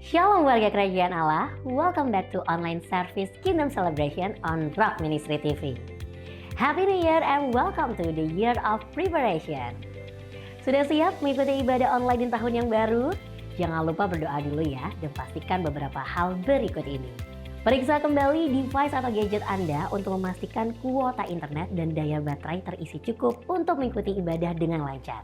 Shalom warga kerajaan Allah, welcome back to online service Kingdom Celebration on Rock Ministry TV. Happy New Year and welcome to the Year of Preparation. Sudah siap mengikuti ibadah online di tahun yang baru? Jangan lupa berdoa dulu ya dan pastikan beberapa hal berikut ini. Periksa kembali device atau gadget Anda untuk memastikan kuota internet dan daya baterai terisi cukup untuk mengikuti ibadah dengan lancar.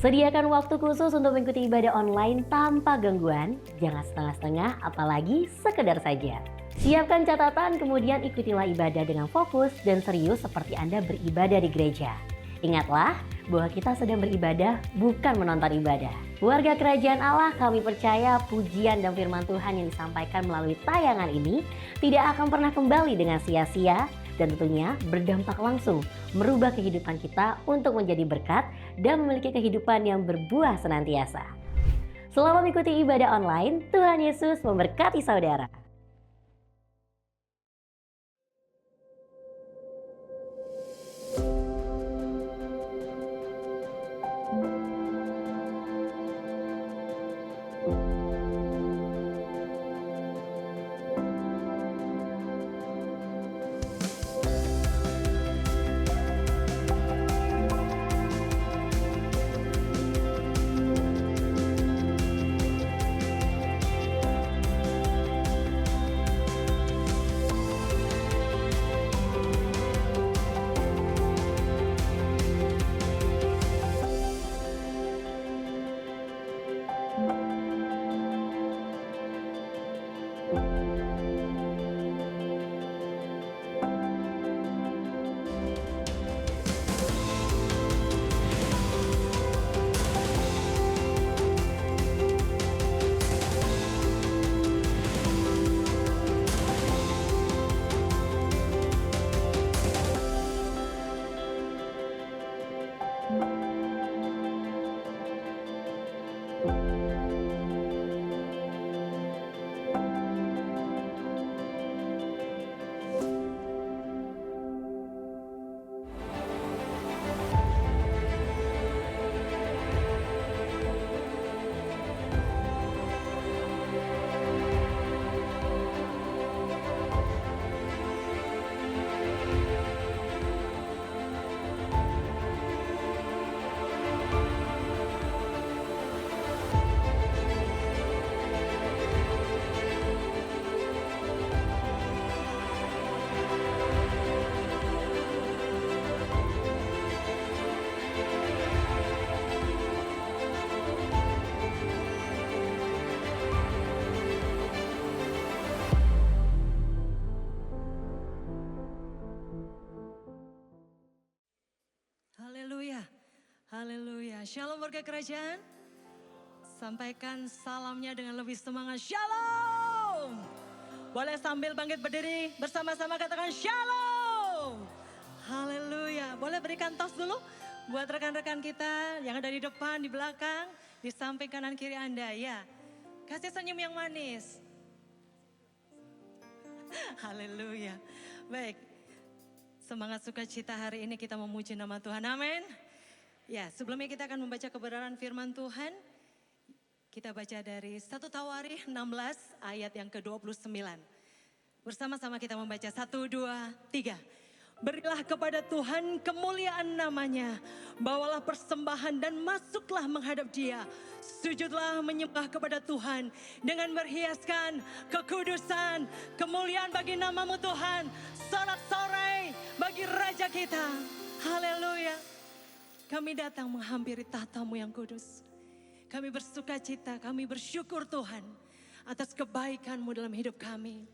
Sediakan waktu khusus untuk mengikuti ibadah online tanpa gangguan, jangan setengah-setengah apalagi sekedar saja. Siapkan catatan kemudian ikutilah ibadah dengan fokus dan serius seperti Anda beribadah di gereja. Ingatlah bahwa kita sedang beribadah bukan menonton ibadah. Warga kerajaan Allah, kami percaya pujian dan firman Tuhan yang disampaikan melalui tayangan ini tidak akan pernah kembali dengan sia-sia dan tentunya berdampak langsung merubah kehidupan kita untuk menjadi berkat dan memiliki kehidupan yang berbuah senantiasa. Selamat mengikuti ibadah online, Tuhan Yesus memberkati saudara. Haleluya, haleluya. Shalom warga kerajaan. Sampaikan salamnya dengan lebih semangat. Shalom. Boleh sambil bangkit berdiri bersama-sama katakan shalom. Haleluya. Boleh berikan tos dulu buat rekan-rekan kita yang ada di depan, di belakang, di samping kanan kiri Anda. Ya, kasih senyum yang manis. Haleluya. Baik. Semangat sukacita hari ini kita memuji nama Tuhan, amin. Ya, sebelumnya kita akan membaca kebenaran firman Tuhan. Kita baca dari 1 Tawarikh 16 ayat yang ke-29. Bersama-sama kita membaca 1, 2, 3. Berilah kepada Tuhan kemuliaan namanya, bawalah persembahan dan masuklah menghadap Dia. Sujudlah menyembah kepada Tuhan dengan berhiaskan kekudusan, kemuliaan bagi namamu Tuhan. Sorak-sorai bagi Raja kita. Haleluya. Kami datang menghampiri tahta-Mu yang kudus. Kami bersuka cita, kami bersyukur Tuhan atas kebaikan-Mu dalam hidup kami.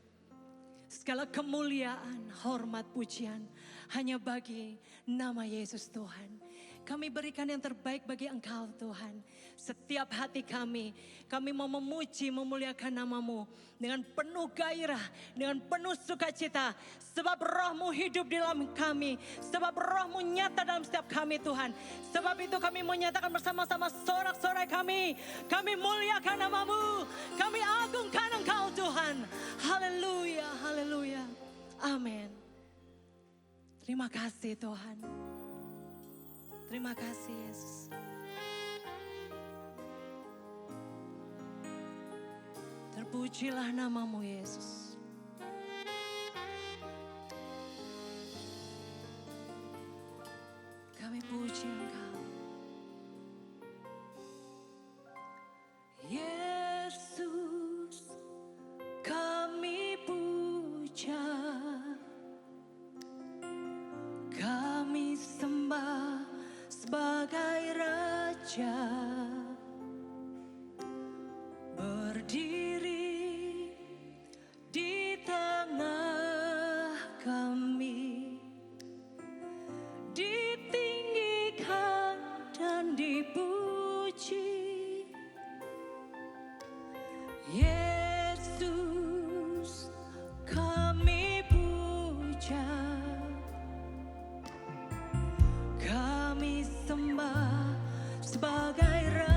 Segala kemuliaan, hormat, pujian hanya bagi nama Yesus Tuhan. Kami berikan yang terbaik bagi Engkau Tuhan. Setiap hati kami mau memuji, memuliakan nama-Mu dengan penuh gairah, dengan penuh sukacita. Sebab Roh-Mu hidup di dalam kami, sebab Roh-Mu nyata dalam setiap kami Tuhan. Sebab itu kami mau nyatakan bersama-sama sorak-sorai kami muliakan nama-Mu, kami agungkan Engkau Tuhan. Haleluya, haleluya, amin. Terima kasih Tuhan. Terima kasih Yesus. Terpujilah namamu Yesus. Kami puji Engkau. Yesus, kami puja, kami sembah sebagai Raja. Berdiri di tengah kami, ditinggikan dan dipuji. Yesus, kami puja, kami sembah sebagai Raja.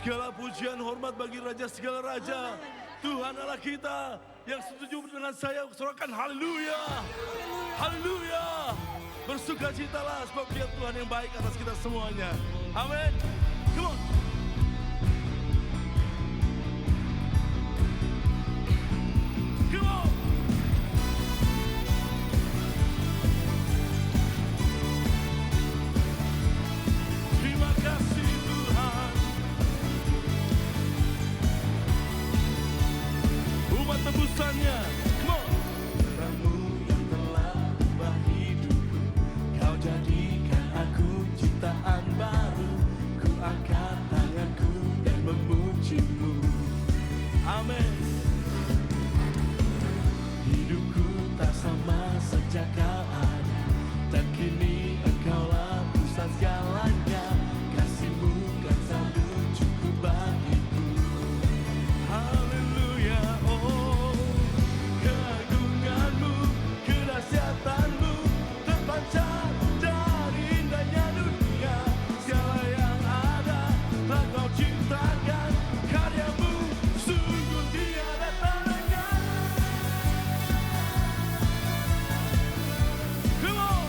Segala pujian hormat bagi Raja segala Raja. Tuhan Allah kita yang setuju dengan saya, sorakan haleluya. Haleluya. Bersukacitalah sebab dia Tuhan yang baik atas kita semuanya. Amin. Come on. Come on. Terima kasih Tuhan. Umat tebusannya. Come on. Terangmu yang telah ubah hidupku, Kau jadikan aku ciptaan baru. Ku angkat tanganku dan memujimu. Amin. Hidupku tak sama sejak Kau ada, dan kini Engkaulah pusat segalanya. Kasih-Mu kan selalu cukup bagiku. Haleluya, oh keagungan-Mu, kedahsyatan-Mu terpancar dari indahnya dunia. Segala yang ada telah Kau ciptakan, karya-Mu sungguh tiada tandingan. Come on.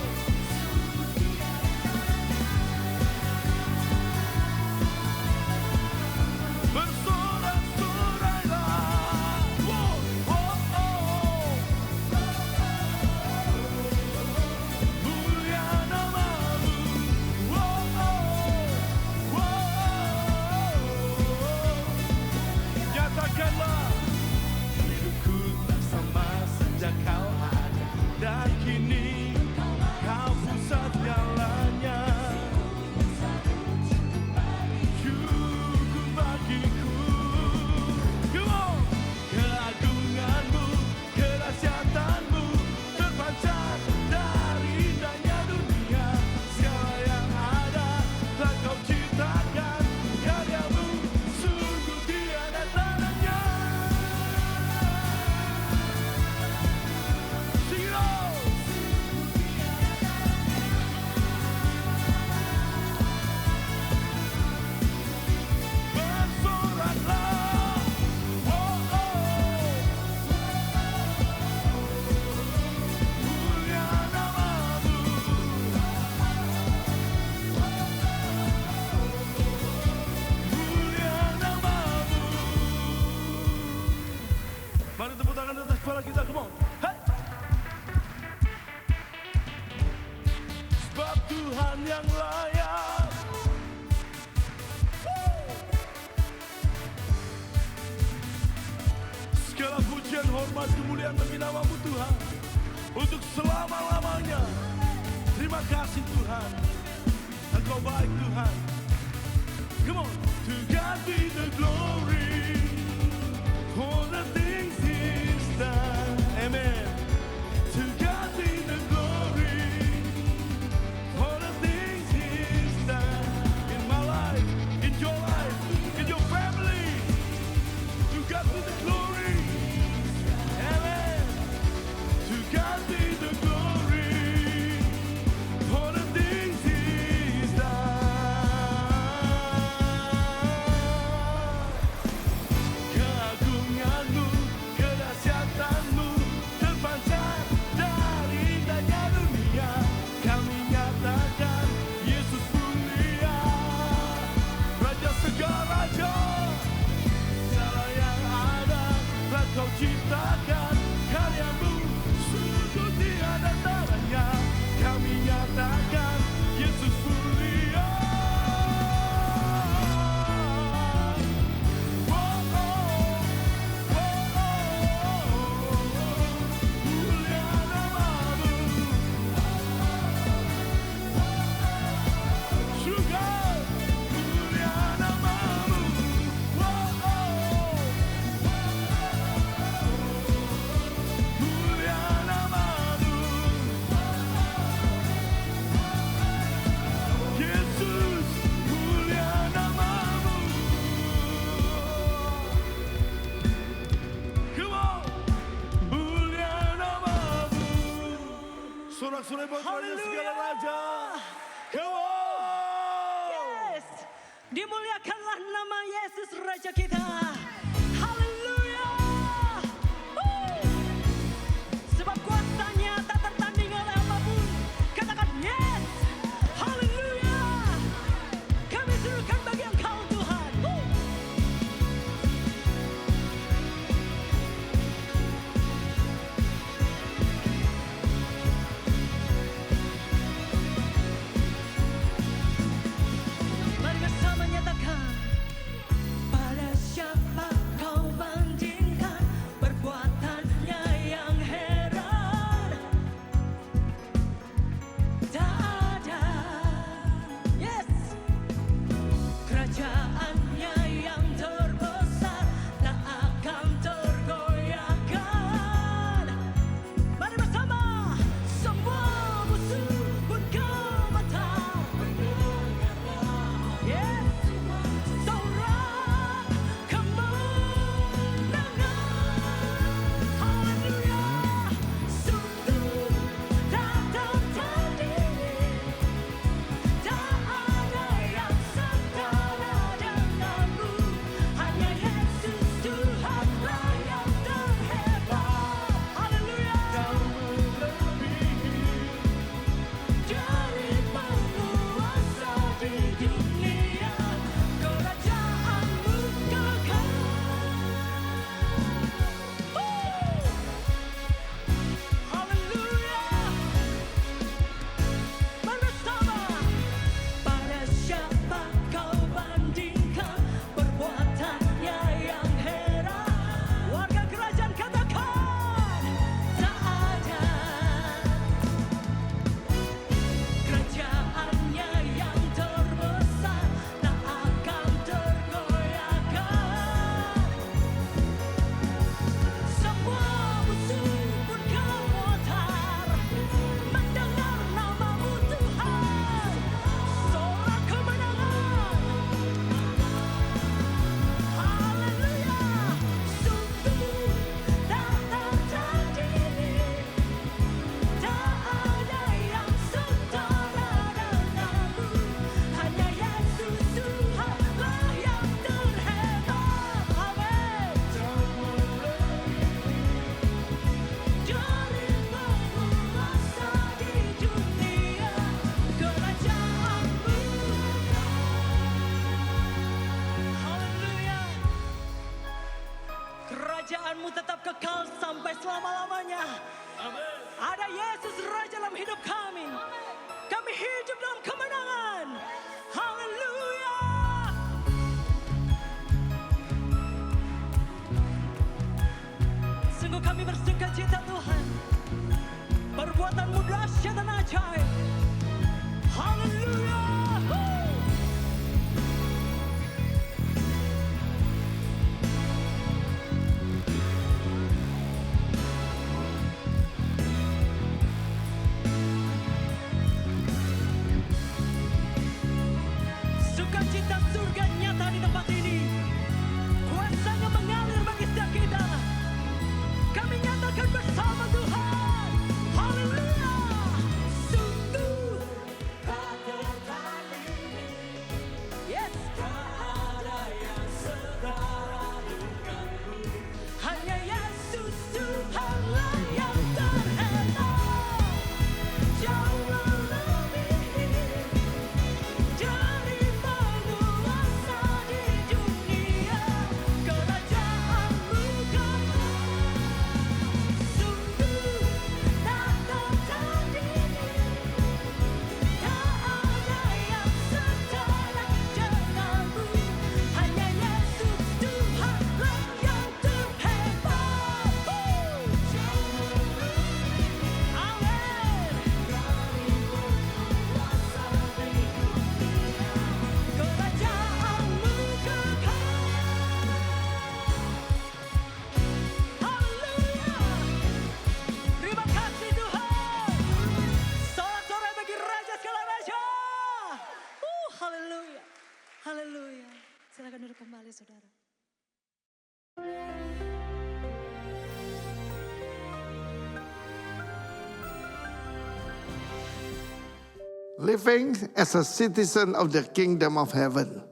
Bersorak-sorailah. Wow, oh, oh. Mulia nama-Mu. Wow, oh, wow. Nyatakanlah. Hidupku tak sama sejak Kau ada, dan kini Kau pusat segalanya. Cukup bagiku. Come on. Keagungan-Mu, kedahsyatan-Mu terpancar dari indahnya dunia. Segala yang ada telah Kau ciptakan, karya-Mu sungguh tiada tandingan. Sing it all. Bersoraklah. Oh, oh. Mulia nama-Mu. Mulia nama-Mu. Mari tepuk tangan di atas kepala kita, come on. Hey. Sebab Tuhan yang layak. Segala pujian, hormat, kemuliaan bagi nama-Mu Tuhan, untuk selama-lamanya. Terima kasih Tuhan, Engkau baik Tuhan. Come on. To God be the glory for the things He's done. Amen. To God be the glory for the things He's done in my life, in your life, in your family. To God be the glory. Amen. To God be the glory for the things He's done. Dimuliakanlah nama Yesus Raja kita. Haleluya. Sebab kuasanya tak tertanding oleh apapun. Katakan yes. Haleluya. Kami serukan bagi Engkau Tuhan. Mari bersama nyatakan. Pada siapa kau bandingkan perbuatannya yang heran? Tak ada. Yes. Kerajaannya yang terbesar tak akan tergoyahkan. Mari bersama. Semua musuh pun gemetar. Yes. Sorak kemenangan. Haleluya. Sungguh tak tertandingi. Tak ada yang setara denganmu. Hanya Yesus Tuhanlah yang terhebat. Haleluya. Dari penguasa di dunia, kerajaanmu kekal. Haleluya. Bersama. Pada siapa kau bandingkan perbuatannya yang heran? Warga kerajaan katakan tak ada. Kerajaannya yang terbesar tak akan tergoyahkan. Semua musuh pun gemetar mendengar namamu Tuhan. Sorak kemenangan. Haleluya. Sungguh tak tertandingi. Tak ada yang setara denganmu. Hanya Yesus Tuhanlah yang terhebat. Amin. Dari penguasa di dunia, kerajaanmu. Haleluya. Kerajaanmu tetap kekal sampai selama-lamanya. Ada Yesus Raja dalam hidup kami. Kami hidup dalam kemenangan. Haleluya. Sungguh kami bersuka cita Tuhan. Perbuatanmu dahsyat dan ajaib. Haleluya. Sukacita surga nyata di tempat ini. Kuasanya mengalir bagi setiap kita. Kami nyatakan bersama Tuhan. Haleluya. Sungguh tak tertandingi. Yes. Tak ada yang setara denganmu. Hanya Yesus Tuhanlah yang terhebat. Jauh melebihi dari penguasa di dunia, kerajaanmu kekal. Sungguh tak tertandingi. Tak ada yang setara denganmu. Hanya Yesus Tuhanlah yang terhebat. Jauh melebihi. Amin. Dari penguasa di dunia, kerajaanmu kekal. Haleluya. Terima kasih Tuhan. Sorak-sorai bagi Raja segala Raja. Haleluya. Haleluya. Silakan duduk kembali saudara. Living as a citizen of the kingdom of heaven.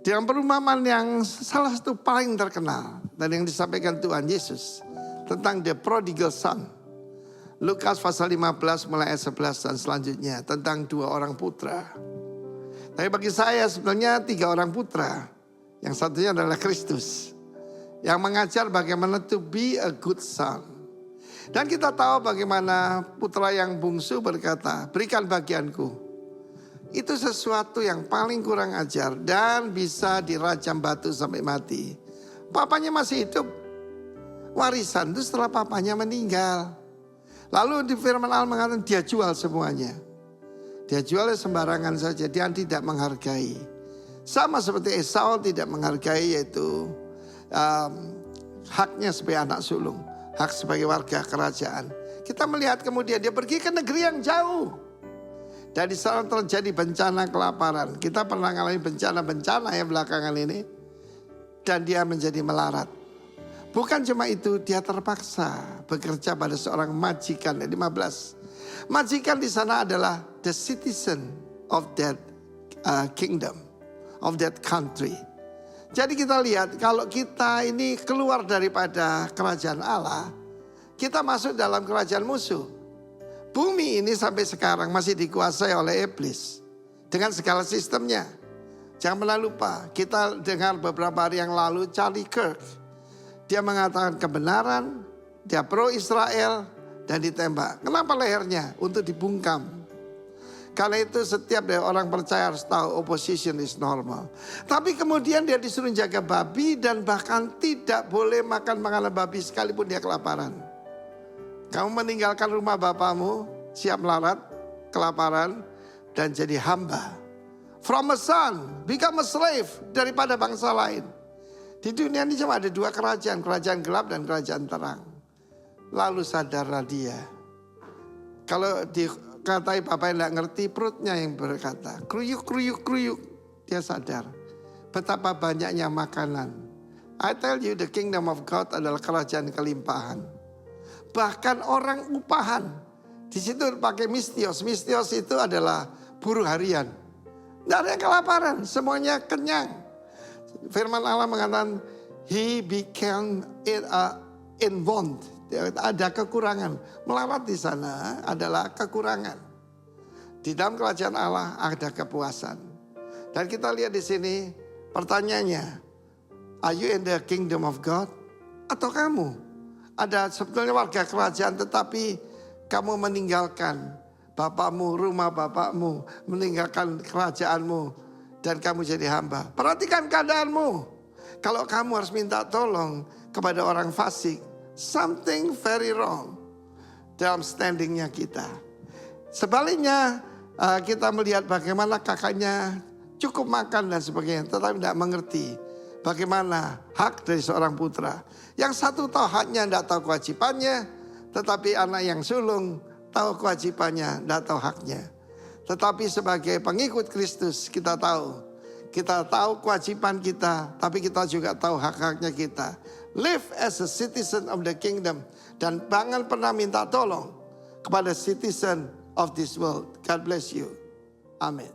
Dengan perumpamaan yang salah satu paling terkenal dan yang disampaikan Tuhan Yesus tentang the prodigal son. Lukas pasal 15 mulai ayat 11 dan selanjutnya tentang 2 orang putra. Tapi bagi saya sebenarnya 3 orang putra. Yang satunya adalah Kristus yang mengajar bagaimana to be a good son. Dan kita tahu bagaimana putra yang bungsu berkata, berikan bagianku. Itu sesuatu yang paling kurang ajar dan bisa dirajam batu sampai mati. Papanya masih hidup. Warisan itu setelah papanya meninggal. Lalu di firman Allah mengatakan dia jual semuanya. Dia jual sembarangan saja, dia tidak menghargai. Sama seperti Esau tidak menghargai yaitu haknya sebagai anak sulung. Hak sebagai warga kerajaan. Kita melihat kemudian dia pergi ke negeri yang jauh. Dan di sana terjadi bencana kelaparan. Kita pernah mengalami bencana-bencana ya belakangan ini. Dan dia menjadi melarat. Bukan cuma itu, dia terpaksa bekerja pada seorang majikan. 15. Majikan di sana adalah the citizen of that kingdom, of that country. Jadi kita lihat kalau kita ini keluar daripada kerajaan Allah, kita masuk dalam kerajaan musuh. Bumi ini sampai sekarang masih dikuasai oleh iblis dengan segala sistemnya. Jangan pernah lupa, kita dengar beberapa hari yang lalu Charlie Kirk. Dia mengatakan kebenaran, dia pro Israel dan ditembak. Kenapa lehernya? Untuk dibungkam. Karena itu setiap orang percaya harus tahu opposition is normal. Tapi kemudian dia disuruh jaga babi dan bahkan tidak boleh makan makanan babi sekalipun dia kelaparan. Kamu meninggalkan rumah bapamu, siap melarat, kelaparan, dan jadi hamba. From a son, become a slave daripada bangsa lain. Di dunia ini cuma ada 2 kerajaan, kerajaan gelap dan kerajaan terang. Lalu sadarlah dia. Kalau dikatai bapak yang tidak ngerti, perutnya yang berkata, kruyuk, kruyuk, kruyuk. Dia sadar betapa banyaknya makanan. I tell you, the kingdom of God adalah kerajaan kelimpahan. Bahkan orang upahan. Di situ pakai mistios. Mistios itu adalah buruh harian. Tidak ada yang kelaparan. Semuanya kenyang. Firman Allah mengatakan, he became in want. Ada kekurangan. Melarat di sana adalah kekurangan. Di dalam kerajaan Allah ada kepuasan. Dan kita lihat di sini pertanyaannya. Are you in the kingdom of God? Atau kamu? Ada sebetulnya warga kerajaan tetapi kamu meninggalkan bapakmu, rumah bapakmu, meninggalkan kerajaanmu dan kamu jadi hamba. Perhatikan keadaanmu. Kalau kamu harus minta tolong kepada orang fasik, something very wrong dalam standingnya kita. Sebaliknya kita melihat bagaimana kakaknya cukup makan dan sebagainya tetapi tidak mengerti bagaimana hak dari seorang putra. Yang satu tahu haknya, tidak tahu kewajibannya. Tetapi anak yang sulung tahu kewajibannya, tidak tahu haknya. Tetapi sebagai pengikut Kristus kita tahu. Kita tahu kewajiban kita, tapi kita juga tahu hak-haknya kita. Live as a citizen of the kingdom. Dan jangan pernah minta tolong kepada citizen of this world. God bless you. Amin.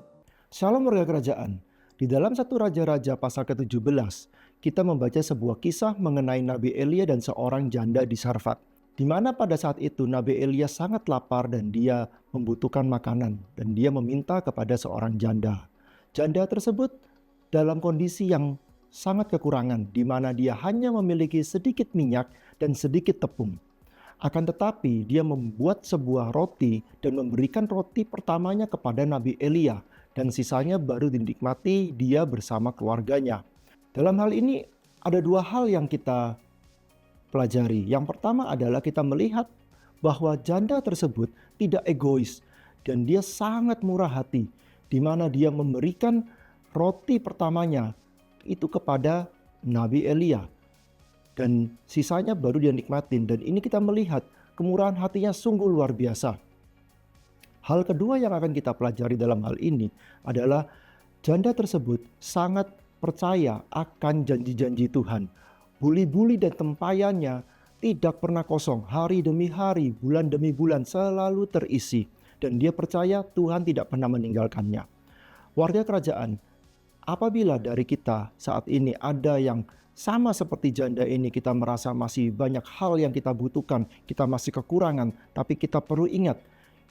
Shalom warga kerajaan. Di dalam 1 Raja-Raja pasal ke-17, kita membaca sebuah kisah mengenai Nabi Elia dan seorang janda di Sarfat. Di mana pada saat itu Nabi Elia sangat lapar dan dia membutuhkan makanan. Dan dia meminta kepada seorang janda. Janda tersebut dalam kondisi yang sangat kekurangan. Di mana dia hanya memiliki sedikit minyak dan sedikit tepung. Akan tetapi dia membuat sebuah roti dan memberikan roti pertamanya kepada Nabi Elia. Dan sisanya baru dinikmati dia bersama keluarganya. Dalam hal ini ada 2 hal yang kita pelajari. Yang pertama adalah kita melihat bahwa janda tersebut tidak egois. Dan dia sangat murah hati. Di mana dia memberikan roti pertamanya itu kepada Nabi Elia. Dan sisanya baru dia nikmatin. Dan ini kita melihat kemurahan hatinya sungguh luar biasa. Hal kedua yang akan kita pelajari dalam hal ini adalah janda tersebut sangat percaya akan janji-janji Tuhan. Buli-buli dan tempayannya tidak pernah kosong. Hari demi hari, bulan demi bulan selalu terisi. Dan dia percaya Tuhan tidak pernah meninggalkannya. Warga kerajaan, apabila dari kita saat ini ada yang sama seperti janda ini, kita merasa masih banyak hal yang kita butuhkan, kita masih kekurangan, tapi kita perlu ingat,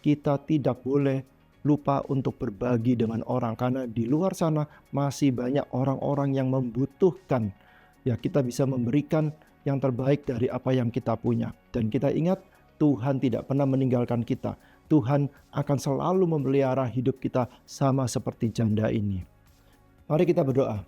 kita tidak boleh lupa untuk berbagi dengan orang, karena di luar sana masih banyak orang-orang yang membutuhkan. Ya, kita bisa memberikan yang terbaik dari apa yang kita punya. Dan kita ingat, Tuhan tidak pernah meninggalkan kita. Tuhan akan selalu memelihara hidup kita sama seperti janda ini. Mari kita berdoa.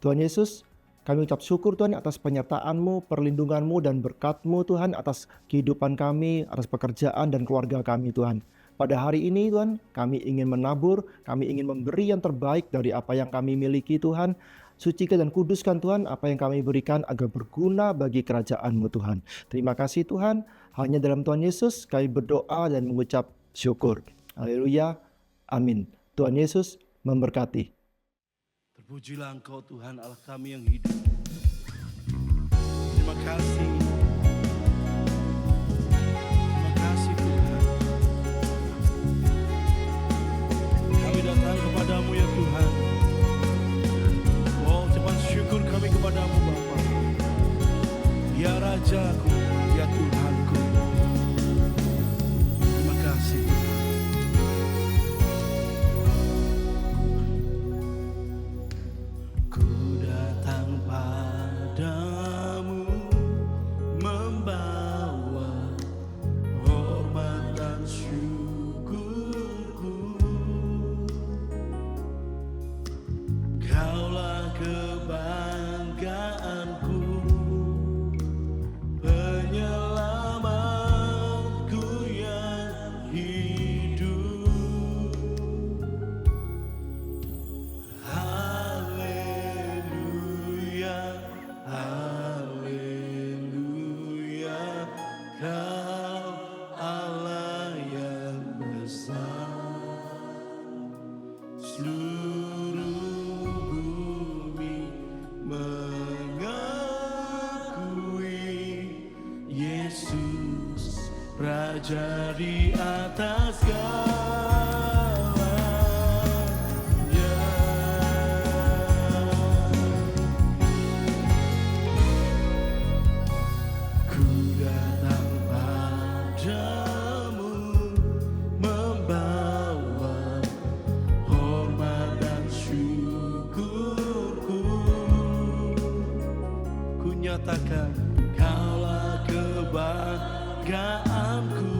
Tuhan Yesus, kami ucap syukur Tuhan atas penyertaan-Mu, perlindungan-Mu, dan berkat-Mu Tuhan atas kehidupan kami, atas pekerjaan dan keluarga kami Tuhan. Pada hari ini Tuhan, kami ingin menabur, kami ingin memberi yang terbaik dari apa yang kami miliki Tuhan. Sucikan dan kuduskan Tuhan apa yang kami berikan agar berguna bagi kerajaan-Mu Tuhan. Terima kasih Tuhan, hanya dalam Tuhan Yesus kami berdoa dan mengucap syukur. Haleluya, amin. Tuhan Yesus memberkati. Terpujilah Engkau Tuhan Allah kami yang hidup. Terima kasih. Terima kasih Tuhan. Kami datang kepadamu ya Tuhan. Oh, ucapan syukur kami kepadamu Bapa. Ya Rajaku, ya Tuhanku. Terima kasih. Ku datang padamu membawa hormat dan syukurku. Kaulah kebanggaanku, penyelamatku yang hidup. Haleluya, haleluya, Kau Allah yang besar. Seluruh bumi mengakui Yesus Raja di atas segalanya. Ku datang padamu membawa hormat dan syukurku. Ku nyatakan Kaulah kebanggaanku,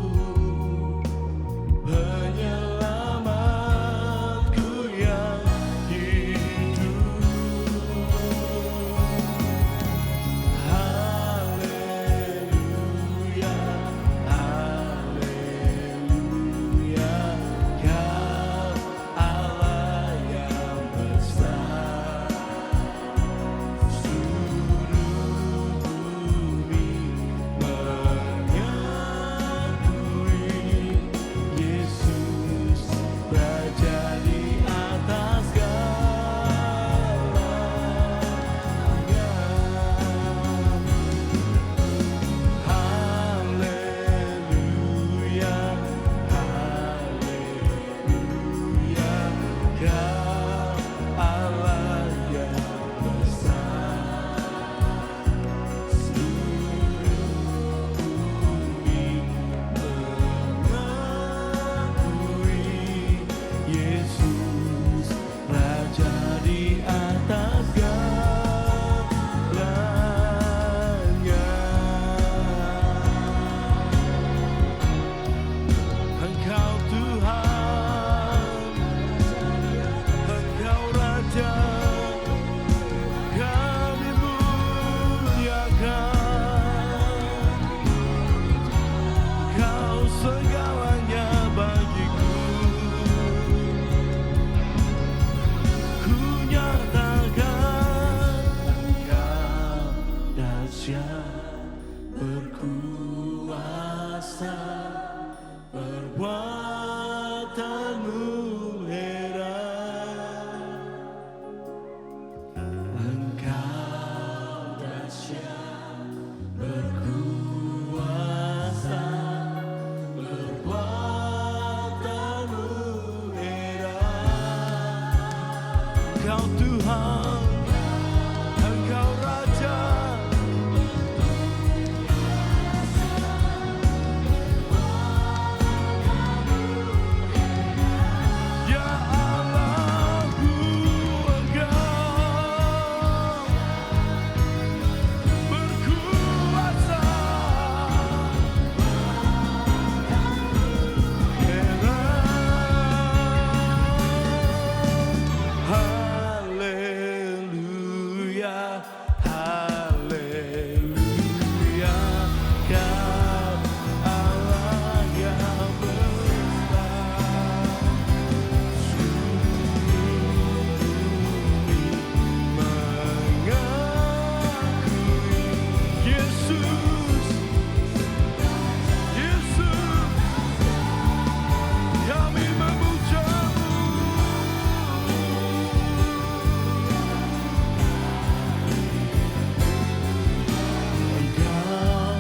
Engkau Tuhan, Engkau Raja. Ya Allahku, Engkau berkuasa. Haleluya, haleluya, Kau Allah yang besar. Seluruh bumi mengakui Yesus, Yesus, kami memuja-Mu. Engkau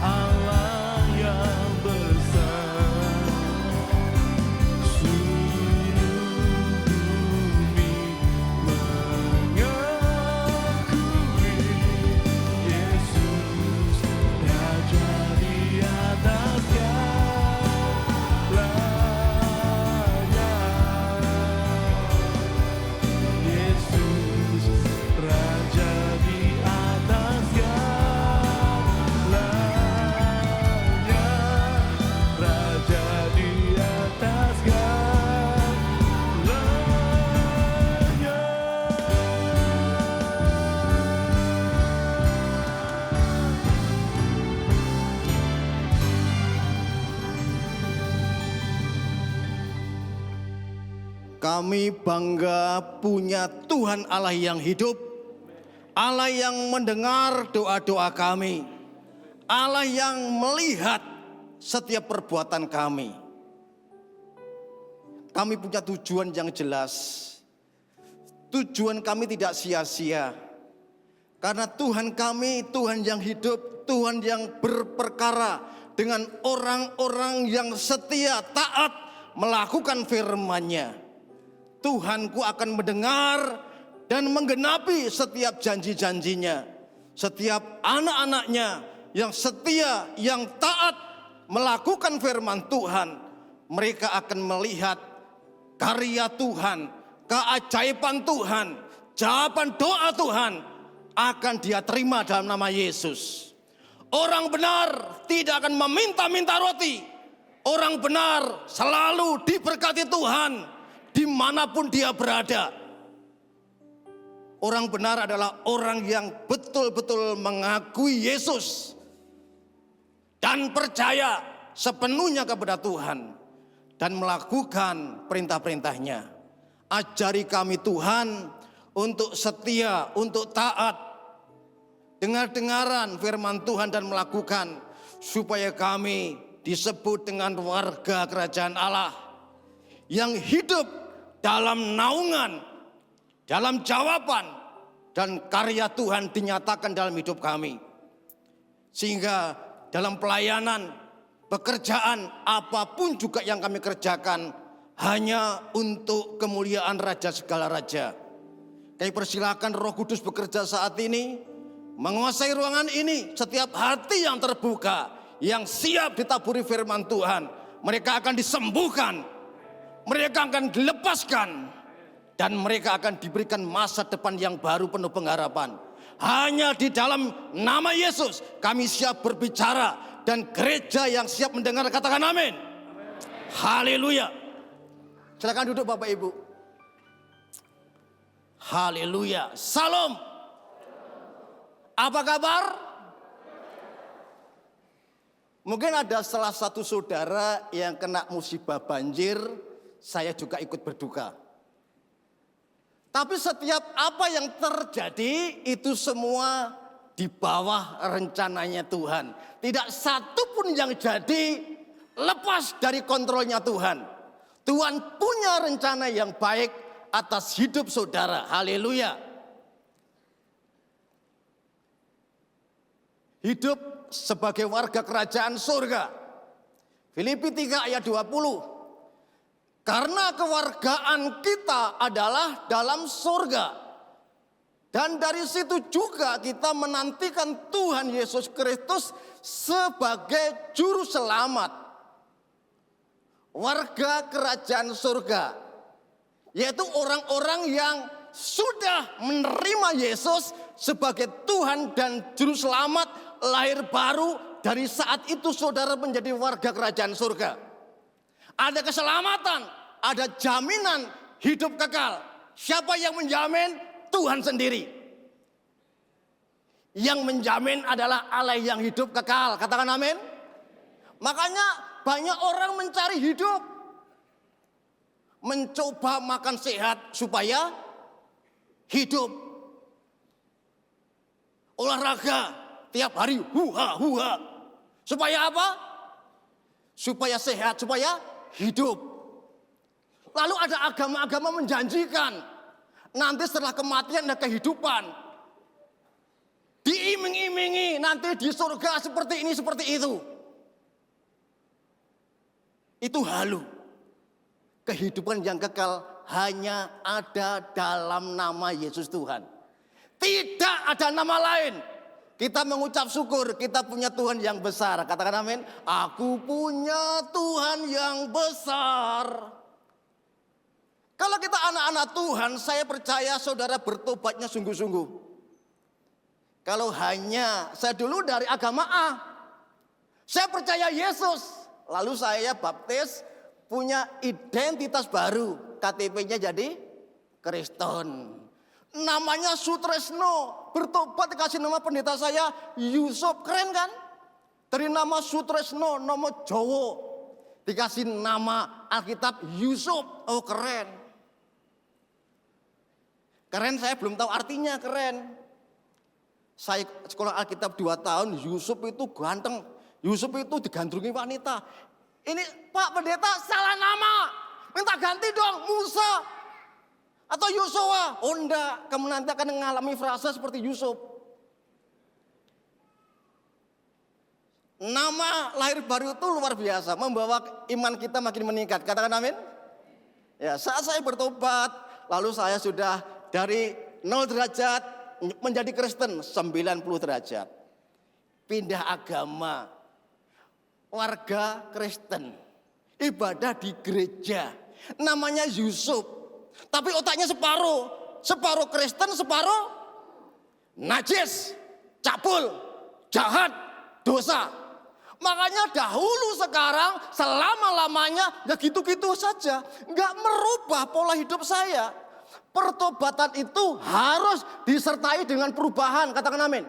Allah yang besar, seluruh bumi mengakui Yesus Raja di atas segalanya. Yesus Raja di atas segalanya, Raja di atas segalanya. Kami bangga punya Tuhan Allah yang hidup, Allah yang mendengar doa-doa kami, Allah yang melihat setiap perbuatan kami. Kami punya tujuan yang jelas. Tujuan kami tidak sia-sia. Karena Tuhan kami, Tuhan yang hidup, Tuhan yang berperkara dengan orang-orang yang setia, taat, melakukan firman-Nya. Tuhanku akan mendengar dan menggenapi setiap janji-janjinya. Setiap anak-anaknya yang setia, yang taat melakukan firman Tuhan, mereka akan melihat karya Tuhan, keajaiban Tuhan, jawaban doa Tuhan akan dia terima dalam nama Yesus. Orang benar tidak akan meminta-minta roti. Orang benar selalu diberkati Tuhan dimanapun dia berada. Orang benar adalah orang yang betul-betul mengakui Yesus dan percaya sepenuhnya kepada Tuhan dan melakukan perintah-perintahnya. Ajari kami Tuhan untuk setia, untuk taat, dengar-dengaran firman Tuhan dan melakukan, supaya kami disebut dengan warga kerajaan Allah yang hidup dalam naungan, dalam jawaban, dan karya Tuhan dinyatakan dalam hidup kami. Sehingga dalam pelayanan, pekerjaan, apapun juga yang kami kerjakan, hanya untuk kemuliaan Raja segala Raja. Kami persilakan Roh Kudus bekerja saat ini, menguasai ruangan ini. Setiap hati yang terbuka, yang siap ditaburi firman Tuhan, mereka akan disembuhkan, mereka akan dilepaskan, dan mereka akan diberikan masa depan yang baru penuh pengharapan. Hanya di dalam nama Yesus kami siap berbicara, dan gereja yang siap mendengar katakan amin. Haleluya. Silakan duduk Bapak Ibu. Haleluya. Salam. Apa kabar? Mungkin ada salah satu saudara yang kena musibah banjir, saya juga ikut berduka. Tapi setiap apa yang terjadi itu semua di bawah rencananya Tuhan. Tidak satu pun yang jadi lepas dari kontrolnya Tuhan. Tuhan punya rencana yang baik atas hidup saudara. Haleluya. Hidup sebagai warga kerajaan surga. Filipi 3 ayat 20. Karena kewargaan kita adalah dalam surga. Dan dari situ juga kita menantikan Tuhan Yesus Kristus sebagai juru selamat. Warga kerajaan surga. Yaitu orang-orang yang sudah menerima Yesus sebagai Tuhan dan juru selamat, lahir baru. Dari saat itu saudara menjadi warga kerajaan surga. Ada keselamatan, ada jaminan hidup kekal. Siapa yang menjamin? Tuhan sendiri. Yang menjamin adalah Allah yang hidup kekal. Katakan amin. Makanya banyak orang mencari hidup. Mencoba makan sehat supaya hidup. Olahraga tiap hari huha. Supaya apa? Supaya sehat, supaya hidup. Lalu ada agama-agama menjanjikan nanti setelah kematian ada kehidupan. Diiming-imingi nanti di surga seperti ini, seperti itu. Itu halu. Kehidupan yang kekal hanya ada dalam nama Yesus Tuhan. Tidak ada nama lain. Kita mengucap syukur, kita punya Tuhan yang besar. Katakan amin. Aku punya Tuhan yang besar. Kalau kita anak-anak Tuhan, saya percaya saudara bertobatnya sungguh-sungguh. Kalau hanya saya dulu dari agama A, saya percaya Yesus, lalu saya baptis, punya identitas baru, KTP-nya jadi Kristen. Namanya Sutresno, bertobat dikasih nama pendeta saya Yusuf, keren kan? Dari nama Sutresno, nama Jowo, dikasih nama Alkitab Yusuf, oh keren. Keren saya belum tahu artinya keren. Saya sekolah Alkitab 2 tahun, Yusuf itu ganteng. Yusuf itu digandrungi wanita. Ini Pak Pendeta salah nama. Minta ganti dong, Musa. Atau Yosua. Oh enggak, kamu nanti akan mengalami frasa seperti Yusuf. Nama lahir baru itu luar biasa. Membawa iman kita makin meningkat. Katakan amin. Ya, saat saya bertobat, lalu saya sudah dari 0 derajat menjadi Kristen 90 derajat. Pindah agama. Warga Kristen. Ibadah di gereja. Namanya Yusuf. Tapi otaknya separuh. Separuh Kristen, separuh najis, cabul, jahat, dosa. Makanya dahulu sekarang selama-lamanya ya gitu-gitu saja. Nggak merubah pola hidup saya. Pertobatan itu harus disertai dengan perubahan. Katakan amin.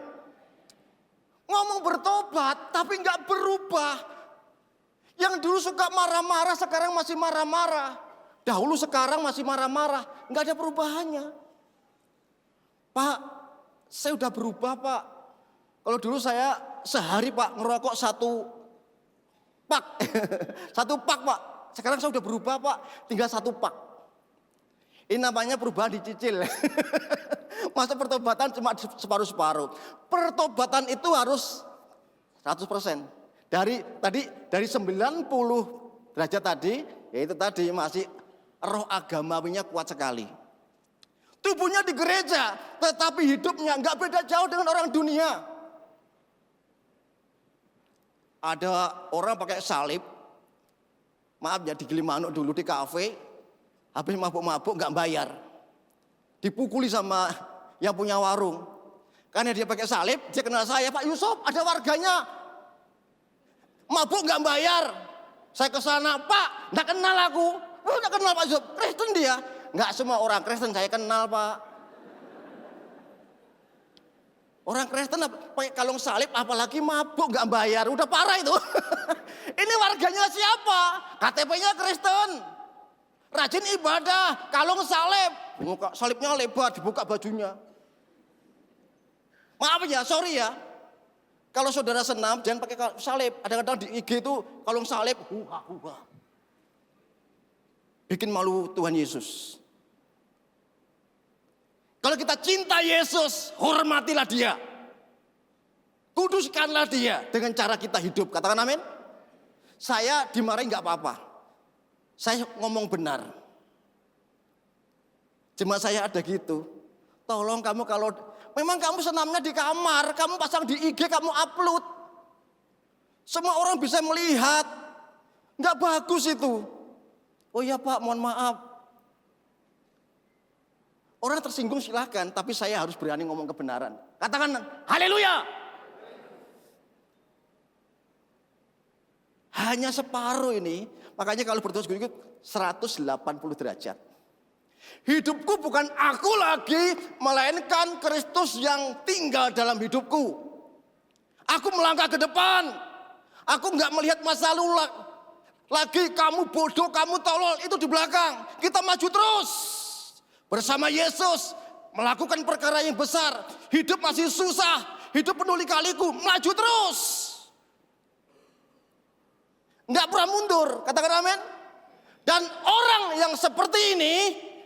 Ngomong bertobat tapi nggak berubah. Yang dulu suka marah-marah sekarang masih marah-marah. Dahulu sekarang masih marah-marah. Nggak ada perubahannya. Pak, saya udah berubah Pak. Kalau dulu saya sehari Pak ngerokok 1 pak. 1 pak Pak. Sekarang saya udah berubah Pak. Tinggal 1 pak. Ini namanya perubahan dicicil. Masa pertobatan cuma separuh-separuh. Pertobatan itu harus 100%. Dari 90 derajat tadi, yaitu tadi masih roh agamawinya kuat sekali. Tubuhnya di gereja, tetapi hidupnya nggak beda jauh dengan orang dunia. Ada orang pakai salib, maaf ya di Gilimanuk dulu di kafe. Habis mabuk-mabuk nggak bayar. Dipukuli sama yang punya warung. Karena dia pakai salib, dia kenal saya, Pak Yusuf, ada warganya. Mabuk nggak bayar. Saya ke sana, Pak, nggak kenal aku. Oh, nggak kenal Pak Yusuf, Kristen dia. Nggak semua orang Kristen saya kenal Pak. Orang Kristen pakai kalung salib, apalagi mabuk nggak bayar, udah parah itu. Ini warganya siapa? KTP-nya Kristen. Rajin ibadah, kalung salib. Buka salibnya lebar, dibuka bajunya. Maaf ya, sorry ya. Kalau saudara senam, jangan pakai salib. Kadang-kadang di IG itu kalung salib, huha. Bikin malu Tuhan Yesus. Kalau kita cinta Yesus, hormatilah dia. Kuduskanlah dia dengan cara kita hidup. Katakan amin. Saya dimarahin gak apa-apa. Saya ngomong benar. Jemaat saya ada gitu. Tolong kamu kalau memang kamu senamnya di kamar, kamu pasang di IG, kamu upload. Semua orang bisa melihat. Enggak bagus itu. Oh iya Pak, mohon maaf. Orang tersinggung silahkan, tapi saya harus berani ngomong kebenaran. Katakan haleluya. Hanya separuh ini, makanya kalau berdoa sedikit 180 derajat. Hidupku bukan aku lagi, melainkan Kristus yang tinggal dalam hidupku. Aku melangkah ke depan. Aku nggak melihat masa lalu lagi. Kamu bodoh, kamu tolol, itu di belakang. Kita maju terus bersama Yesus, melakukan perkara yang besar. Hidup masih susah, hidup penuh lika-liku, maju terus. Nggak pernah mundur, katakan amin. Dan orang yang seperti ini,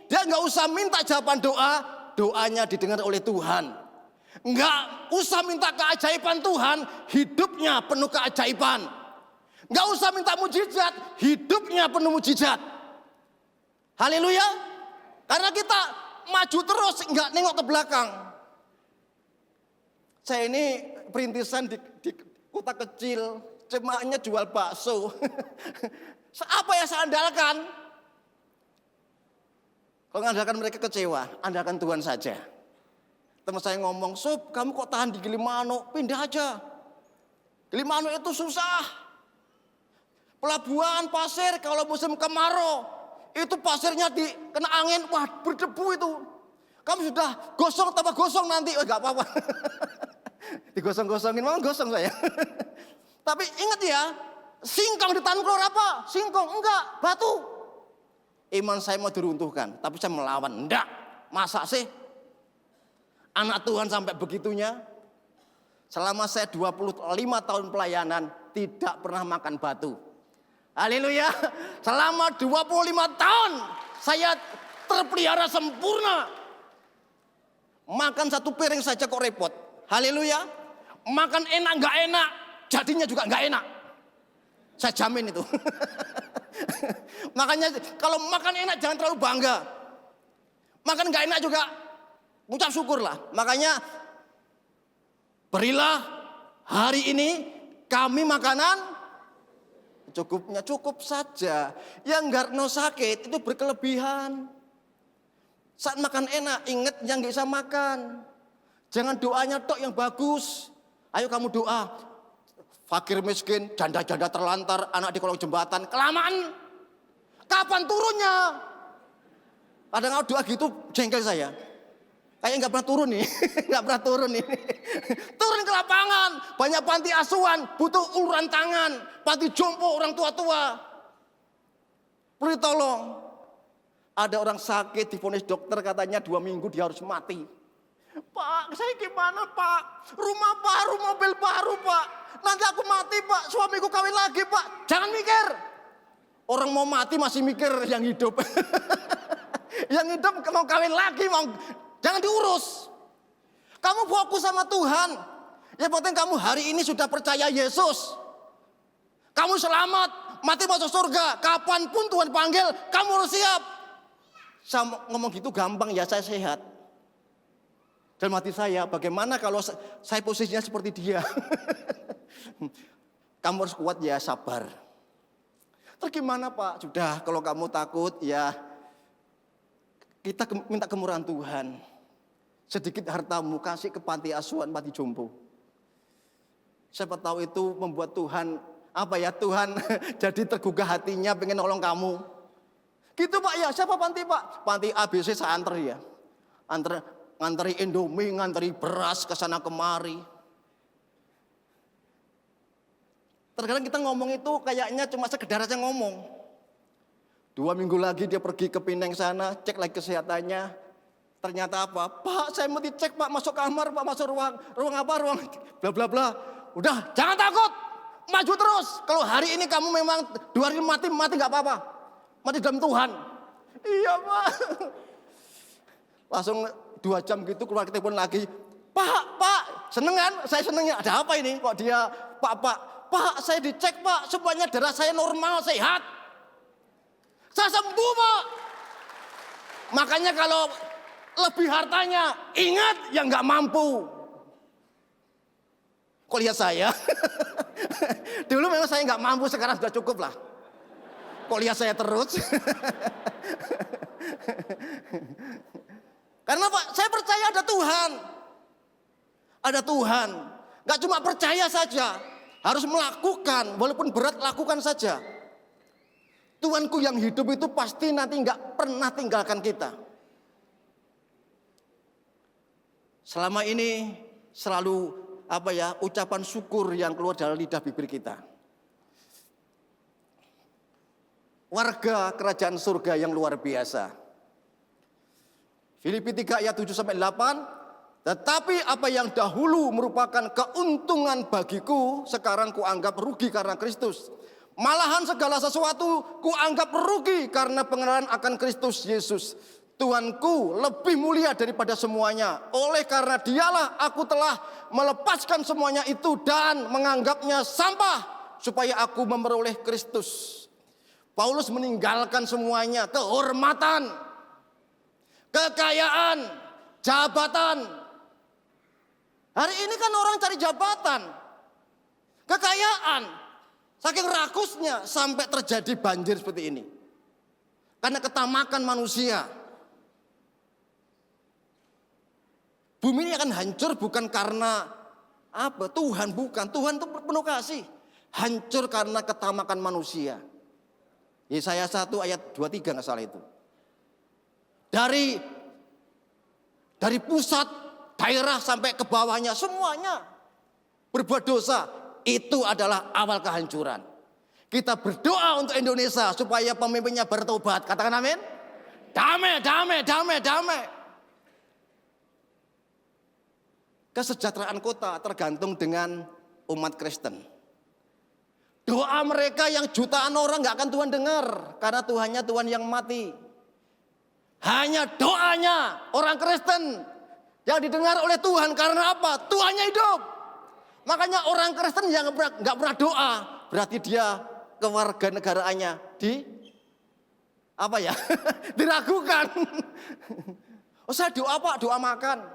dia nggak usah minta jawaban doa, doanya didengar oleh Tuhan. Nggak usah minta keajaiban Tuhan, hidupnya penuh keajaiban. Nggak usah minta mujizat, hidupnya penuh mujizat. Haleluya. Karena kita maju terus, nggak nengok ke belakang. Saya ini perintisan di kota kecil, jemaahnya jual bakso. Apa yang saya andalkan? Kalau mengandalkan mereka kecewa, andalkan Tuhan saja. Teman saya ngomong, Sob, kamu kok tahan di Gilimanuk? Pindah aja. Gilimanuk itu susah. Pelabuhan pasir kalau musim kemarau, itu pasirnya kena angin, wah berdebu itu. Kamu sudah gosong tambah gosong nanti, oh, gak apa-apa. Digosong-gosongin, memang gosong saya. Tapi ingat ya, singkong ditanam keluar apa? Singkong, enggak, batu. Iman saya mau diruntuhkan, tapi saya melawan. Enggak, masa sih? Anak Tuhan sampai begitunya. Selama saya 25 tahun pelayanan, tidak pernah makan batu. Haleluya. Selama 25 tahun, saya terpelihara sempurna. Makan satu piring saja kok repot. Haleluya. Makan enak enggak enak, jadinya juga enggak enak. Saya jamin itu. Makanya kalau makan enak jangan terlalu bangga. Makan enggak enak juga ucap syukurlah. Makanya berilah hari ini kami makanan cukupnya, cukup saja. Yang nggak sakit itu berkelebihan. Saat makan enak ingat yang nggak bisa makan. Jangan doanya tok yang bagus. Ayo kamu doa. Fakir miskin, janda-janda terlantar, anak di kolong jembatan, kelamaan. Kapan turunnya? Kadang kalau doa gitu jengkel saya. Kayak nggak pernah turun nih, nggak pernah turun nih. Turun ke lapangan, banyak panti asuhan, butuh uluran tangan, panti jompo orang tua-tua. Beri tolong. Ada orang sakit divonis dokter katanya 2 minggu dia harus mati. Pak, saya gimana Pak? Rumah baru, mobil baru Pak. Nanti aku mati Pak, suamiku kawin lagi Pak. Jangan mikir. Orang mau mati masih mikir yang hidup. Yang hidup mau kawin lagi, jangan diurus. Kamu fokus sama Tuhan. Yang penting kamu hari ini sudah percaya Yesus. Kamu selamat, mati masuk surga. Kapanpun Tuhan panggil, kamu harus siap. Saya ngomong gitu gampang ya, saya sehat. Dalam hati saya, bagaimana kalau saya posisinya seperti dia? Kamu harus kuat ya, sabar. Terus gimana Pak? Sudah, kalau kamu takut ya kita minta kemurahan Tuhan. Sedikit hartamu kasih ke panti asuhan, panti jompo. Siapa tahu itu membuat Tuhan, Tuhan jadi tergugah hatinya pengen nolong kamu. Gitu Pak ya, siapa panti Pak? Panti ABC saya antar ya. Nganteri Indomie, nganteri beras ke sana kemari. Terkadang kita ngomong itu kayaknya cuma sekedar aja ngomong. 2 minggu lagi dia pergi ke Pineng sana, cek lagi kesehatannya. Ternyata apa? Pak, saya mau dicek Pak, masuk kamar Pak, masuk ruang bla bla bla. Udah, jangan takut, maju terus. Kalau hari ini kamu memang 2 hari mati nggak apa-apa, mati dalam Tuhan. Iya Pak. Langsung 2 jam gitu keluar ke telepon lagi. Pak, seneng kan? Saya senengnya. Ada apa ini? Kok dia Pak, saya dicek Pak, semuanya darah saya normal, sehat. Saya sembuh, Pak. Makanya kalau lebih hartanya, ingat yang nggak mampu. Kok lihat saya? Dulu memang saya nggak mampu, sekarang sudah cukup lah. Kok lihat saya terus? Karena Pak, saya percaya ada Tuhan. Ada Tuhan. Gak cuma percaya saja, harus melakukan, walaupun berat lakukan saja. Tuhanku yang hidup itu pasti nanti gak pernah tinggalkan kita. Selama ini selalu ucapan syukur yang keluar dari lidah bibir kita. Warga kerajaan surga yang luar biasa. Filipi 3 ayat 7 sampai 8. Tetapi apa yang dahulu merupakan keuntungan bagiku, sekarang kuanggap rugi karena Kristus. Malahan segala sesuatu kuanggap rugi karena pengenalan akan Kristus Yesus. Tuhanku lebih mulia daripada semuanya. Oleh karena dialah aku telah melepaskan semuanya itu dan menganggapnya sampah supaya aku memperoleh Kristus. Paulus meninggalkan semuanya, kehormatan, kekayaan, jabatan. Hari ini kan orang cari jabatan, kekayaan. Saking rakusnya sampai terjadi banjir seperti ini. Karena ketamakan manusia. Bumi ini akan hancur bukan karena Tuhan, bukan. Tuhan itu penuh kasih. Hancur karena ketamakan manusia. Yesaya 1 ayat 23 nggak salah itu. Dari pusat daerah sampai ke bawahnya semuanya berbuat dosa. Itu adalah awal kehancuran. Kita berdoa untuk Indonesia supaya pemimpinnya bertobat. Katakan amin. Damai, damai, damai, damai. Kesejahteraan kota tergantung dengan umat Kristen. Doa mereka yang jutaan orang gak akan Tuhan dengar. Karena Tuhannya Tuhan yang mati. Hanya doanya orang Kristen yang didengar oleh Tuhan. Karena apa? Tuhannya hidup. Makanya orang Kristen yang gak pernah doa, berarti dia kewarganegaraannya diragukan. Oh, saya doa Pak, doa makan.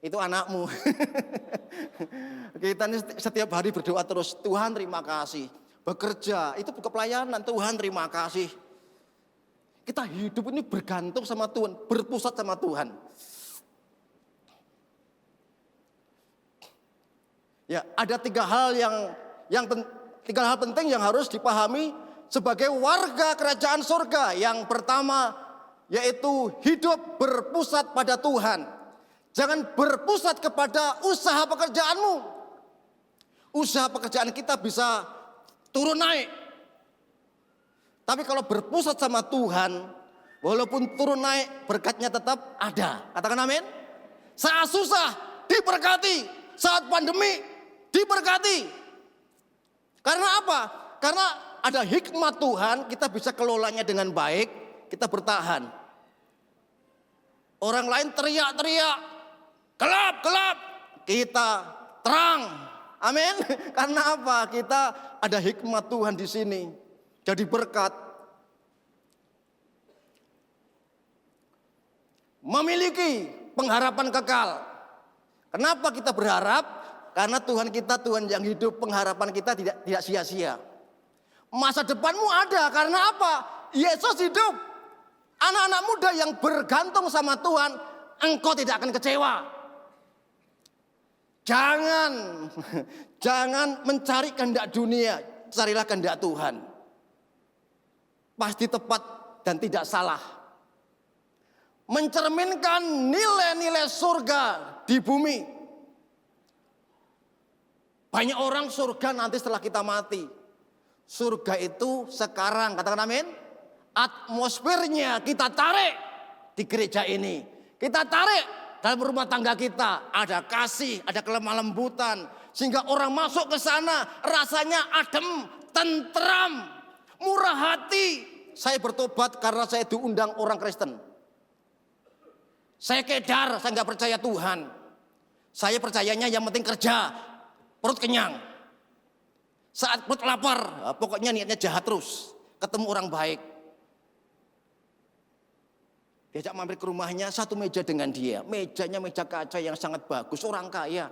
Itu anakmu. Kita ini setiap hari berdoa terus, Tuhan terima kasih. Bekerja, itu pelayanan, Tuhan terima kasih. Kita hidup ini bergantung sama Tuhan, berpusat sama Tuhan. Ya, ada tiga hal penting yang harus dipahami sebagai warga kerajaan surga. Yang pertama yaitu hidup berpusat pada Tuhan. Jangan berpusat kepada usaha pekerjaanmu. Usaha pekerjaan kita bisa turun naik. Tapi kalau berpusat sama Tuhan, walaupun turun naik, berkatnya tetap ada. Katakan amin. Saat susah diberkati, saat pandemi diberkati. Karena apa? Karena ada hikmat Tuhan, kita bisa kelolanya dengan baik, kita bertahan. Orang lain teriak-teriak, gelap, kita terang. Amin. Karena apa? Kita ada hikmat Tuhan di sini. Jadi berkat. Memiliki pengharapan kekal. Kenapa kita berharap? Karena Tuhan kita Tuhan yang hidup, pengharapan kita tidak sia-sia. Masa depanmu ada, karena apa? Yesus hidup. Anak-anak muda yang bergantung sama Tuhan, engkau tidak akan kecewa. Jangan mencari kehendak dunia, carilah kehendak Tuhan. Pasti tepat dan tidak salah. Mencerminkan nilai-nilai surga di bumi. Banyak orang surga nanti setelah kita mati. Surga itu sekarang, katakan amin. Atmosfernya kita tarik di gereja ini. Kita tarik dalam rumah tangga kita. Ada kasih, ada kelemah lembutan. Sehingga orang masuk ke sana rasanya adem, tentram, murah hati. Saya bertobat karena saya diundang orang Kristen. Saya kedar, saya nggak percaya Tuhan. Saya percayanya yang penting kerja, perut kenyang. Saat perut lapar, pokoknya niatnya jahat terus. ketemu orang baik. Diajak mampir ke rumahnya, satu meja dengan dia. Mejanya meja kaca yang sangat bagus, orang kaya.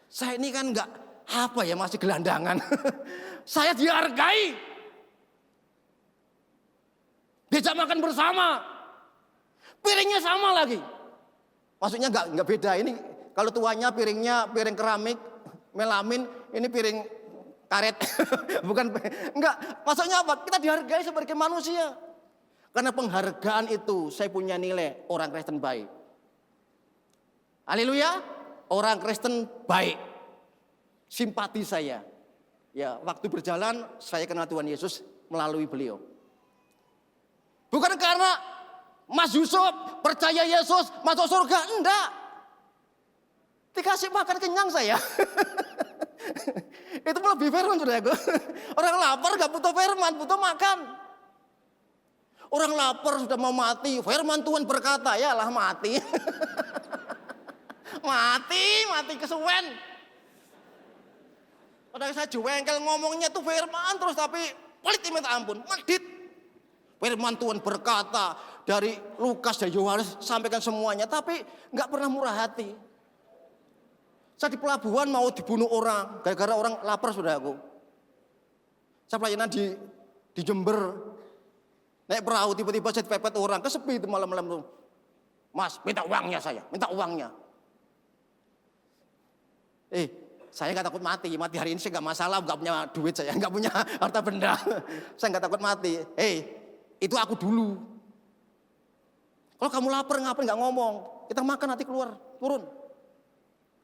Saya ini kan enggak masih gelandangan. Saya dihargai. Diajak makan bersama. Piringnya sama lagi. Maksudnya enggak beda. Ini kalau tuanya piringnya piring keramik, melamin, ini piring karet. Bukan, enggak. Maksudnya apa? Kita dihargai sebagai manusia. Karena penghargaan itu saya punya nilai orang Kristen baik. Haleluya. Orang Kristen baik. Simpati saya. Ya, waktu berjalan saya kenal Tuhan Yesus melalui beliau. Bukan karena Mas Yusuf percaya Yesus masuk surga, enggak. Dikasih makan kenyang saya. Itu lebih firman saudaraku. Orang lapar gak butuh firman, butuh makan. Orang lapar sudah mau mati, firman Tuhan berkata, ya lah mati. mati kesuwen. Padahal saya jengkel ngomongnya tuh firman terus tapi pelit minta ampun, medit. Firman Tuhan berkata dari Lukas dan Yohanes sampaikan semuanya, tapi nggak pernah murah hati. Saya di pelabuhan mau dibunuh orang, gara-gara orang lapar saudaraku. Saya pelayanan di Jember, naik perahu tiba-tiba saya dipepet orang, kesepi itu malam-malam tuh. Mas, minta uangnya saya, minta uangnya. Saya nggak takut mati hari ini saya nggak masalah, nggak punya duit saya, nggak punya harta benda, saya nggak takut mati. Itu aku dulu. Kalau kamu lapar ngapain nggak ngomong? Kita makan nanti keluar, turun.